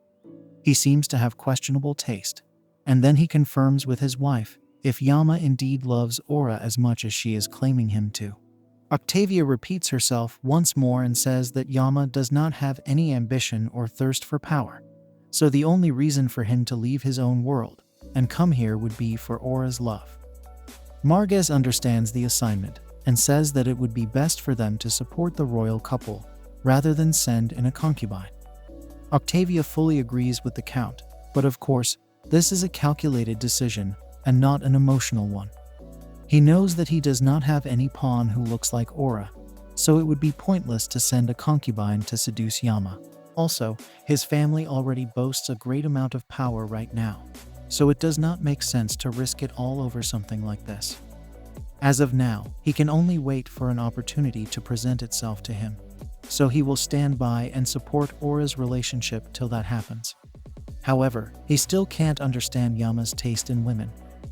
He seems to have questionable taste, and then he confirms with his wife if Yama indeed loves Ora as much as she is claiming him to. Octavia repeats herself once more and says that Yama does not have any ambition or thirst for power, so the only reason for him to leave his own world and come here would be for Ora's love. Marges understands the assignment and says that it would be best for them to support the royal couple rather than send in a concubine. Octavia fully agrees with the Count, but of course, this is a calculated decision and not an emotional one. He knows that he does not have any pawn who looks like Ora, so it would be pointless to send a concubine to seduce Yama. Also, his family already boasts a great amount of power right now, so it does not make sense to risk it all over something like this. As of now, he can only wait for an opportunity to present itself to him, so he will stand by and support Ora's relationship till that happens. However, he still can't understand Yama's taste in women,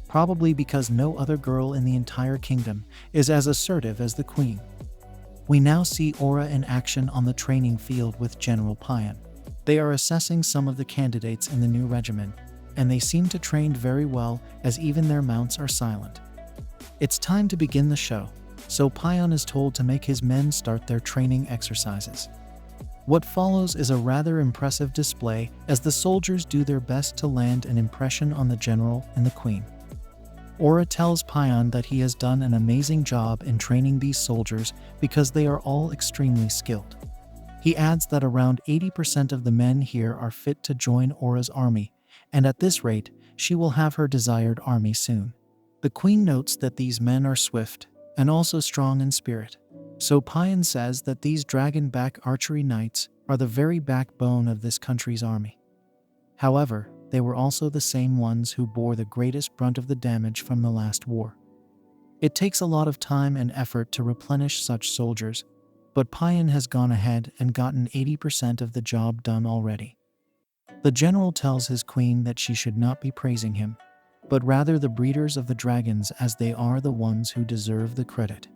probably because no other girl in the entire kingdom is as assertive as the queen. We now see Ora in action on the training field with General Payan. They are assessing some of the candidates in the new regiment, and they seem to train very well as even their mounts are silent. It's time to begin the show, so Payan is told to make his men start their training exercises. What follows is a rather impressive display as the soldiers do their best to land an impression on the general and the queen. Ora tells Payan that he has done an amazing job in training these soldiers because they are all extremely skilled. He adds that around 80% of the men here are fit to join Ora's army, and at this rate, she will have her desired army soon. The queen notes that these men are swift and also strong in spirit, so Payan says that these dragon-back archery knights are the very backbone of this country's army. However, they were also the same ones who bore the greatest brunt of the damage from the last war. It takes a lot of time and effort to replenish such soldiers, but Payan has gone ahead and gotten 80% of the job done already. The general tells his queen that she should not be praising him, but rather the breeders of the dragons, as they are the ones who deserve the credit.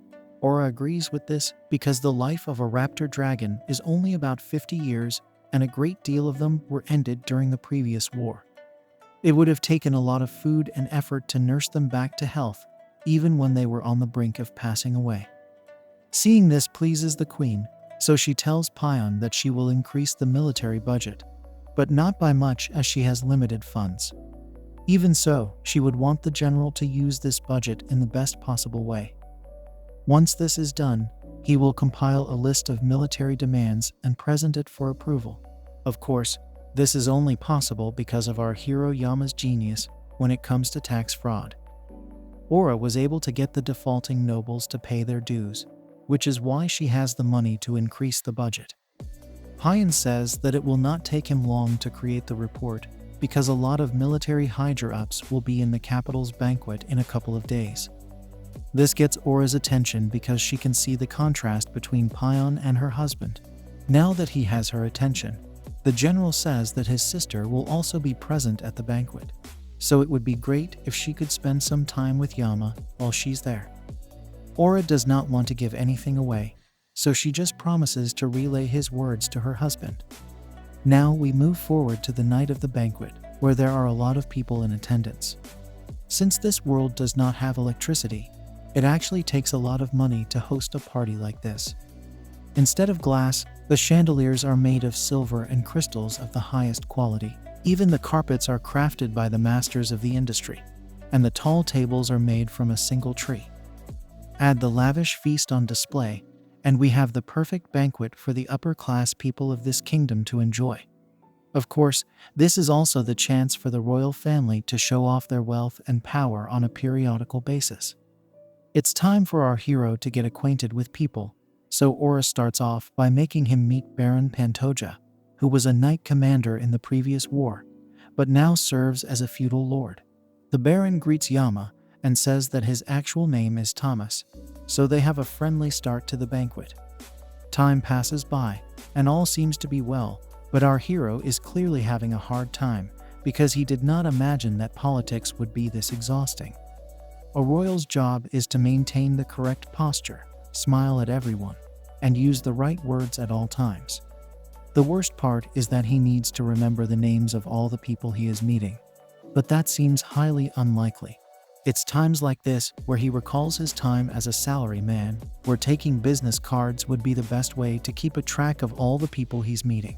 Aura agrees with this because the life of a raptor dragon is only about 50 years, and a great deal of them were ended during the previous war. It would have taken a lot of food and effort to nurse them back to health, even when they were on the brink of passing away. Seeing this pleases the queen, so she tells Payan that she will increase the military budget, but not by much as she has limited funds. Even so, she would want the general to use this budget in the best possible way. Once this is done, he will compile a list of military demands and present it for approval. Of course, this is only possible because of our hero Yama's genius when it comes to tax fraud. Aura was able to get the defaulting nobles to pay their dues, which is why she has the money to increase the budget. Payan says that it will not take him long to create the report because a lot of military higher-ups will be in the capital's banquet in a couple of days. This gets Aura's attention because she can see the contrast between Payan and her husband. Now that he has her attention, the general says that his sister will also be present at the banquet, so it would be great if she could spend some time with Yama while she's there. Aura does not want to give anything away, so she just promises to relay his words to her husband. Now we move forward to the night of the banquet, where there are a lot of people in attendance. Since this world does not have electricity, it actually takes a lot of money to host a party like this. Instead of glass, the chandeliers are made of silver and crystals of the highest quality. Even the carpets are crafted by the masters of the industry, and the tall tables are made from a single tree. Add the lavish feast on display, and we have the perfect banquet for the upper-class people of this kingdom to enjoy. Of course, this is also the chance for the royal family to show off their wealth and power on a periodical basis. It's time for our hero to get acquainted with people, so Aura starts off by making him meet Baron Pantoja, who was a knight commander in the previous war, but now serves as a feudal lord. The Baron greets Yama and says that his actual name is Thomas, so they have a friendly start to the banquet. Time passes by, and all seems to be well, but our hero is clearly having a hard time because he did not imagine that politics would be this exhausting. A royal's job is to maintain the correct posture, smile at everyone, and use the right words at all times. The worst part is that he needs to remember the names of all the people he is meeting, but that seems highly unlikely. It's times like this where he recalls his time as a salary man, where taking business cards would be the best way to keep a track of all the people he's meeting.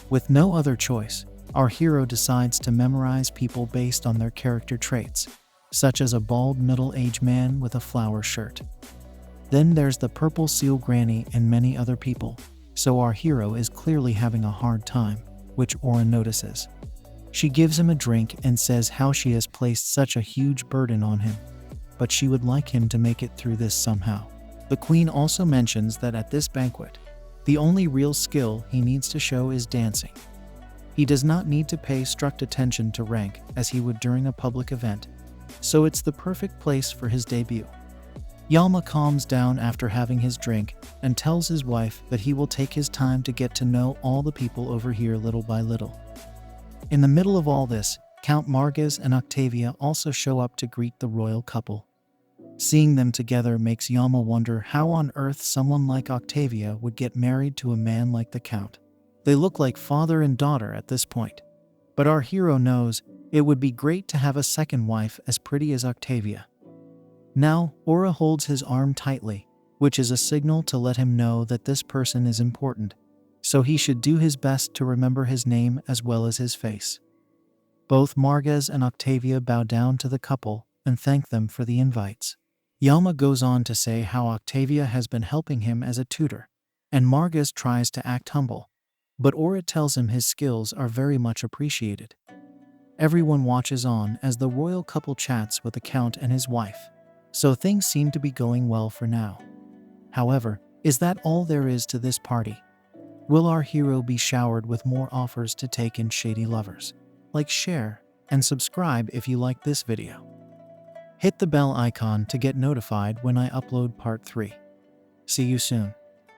With no other choice, our hero decides to memorize people based on their character traits, such as a bald middle-aged man with a flower shirt. Then there's the purple seal granny and many other people, so our hero is clearly having a hard time, which Aura notices. She gives him a drink and says how she has placed such a huge burden on him, but she would like him to make it through this somehow. The queen also mentions that at this banquet, the only real skill he needs to show is dancing. He does not need to pay strict attention to rank as he would during a public event, so it's the perfect place for his debut. Yama calms down after having his drink and tells his wife that he will take his time to get to know all the people over here little by little. In the middle of all this, Count Marquez and Octavia also show up to greet the royal couple. Seeing them together makes Yama wonder how on earth someone like Octavia would get married to a man like the Count. They look like father and daughter at this point. But our hero knows it would be great to have a second wife as pretty as Octavia. Now, Aura holds his arm tightly, which is a signal to let him know that this person is important, so he should do his best to remember his name as well as his face. Both Marquez and Octavia bow down to the couple and thank them for the invites. Yama goes on to say how Octavia has been helping him as a tutor, and Marquez tries to act humble, but Aura tells him his skills are very much appreciated. Everyone watches on as the royal couple chats with the Count and his wife, so things seem to be going well for now. However, is that all there is to this party? Will our hero be showered with more offers to take in shady lovers? Like, share, and subscribe if you like this video. Hit the bell icon to get notified when I upload part 3. See you soon.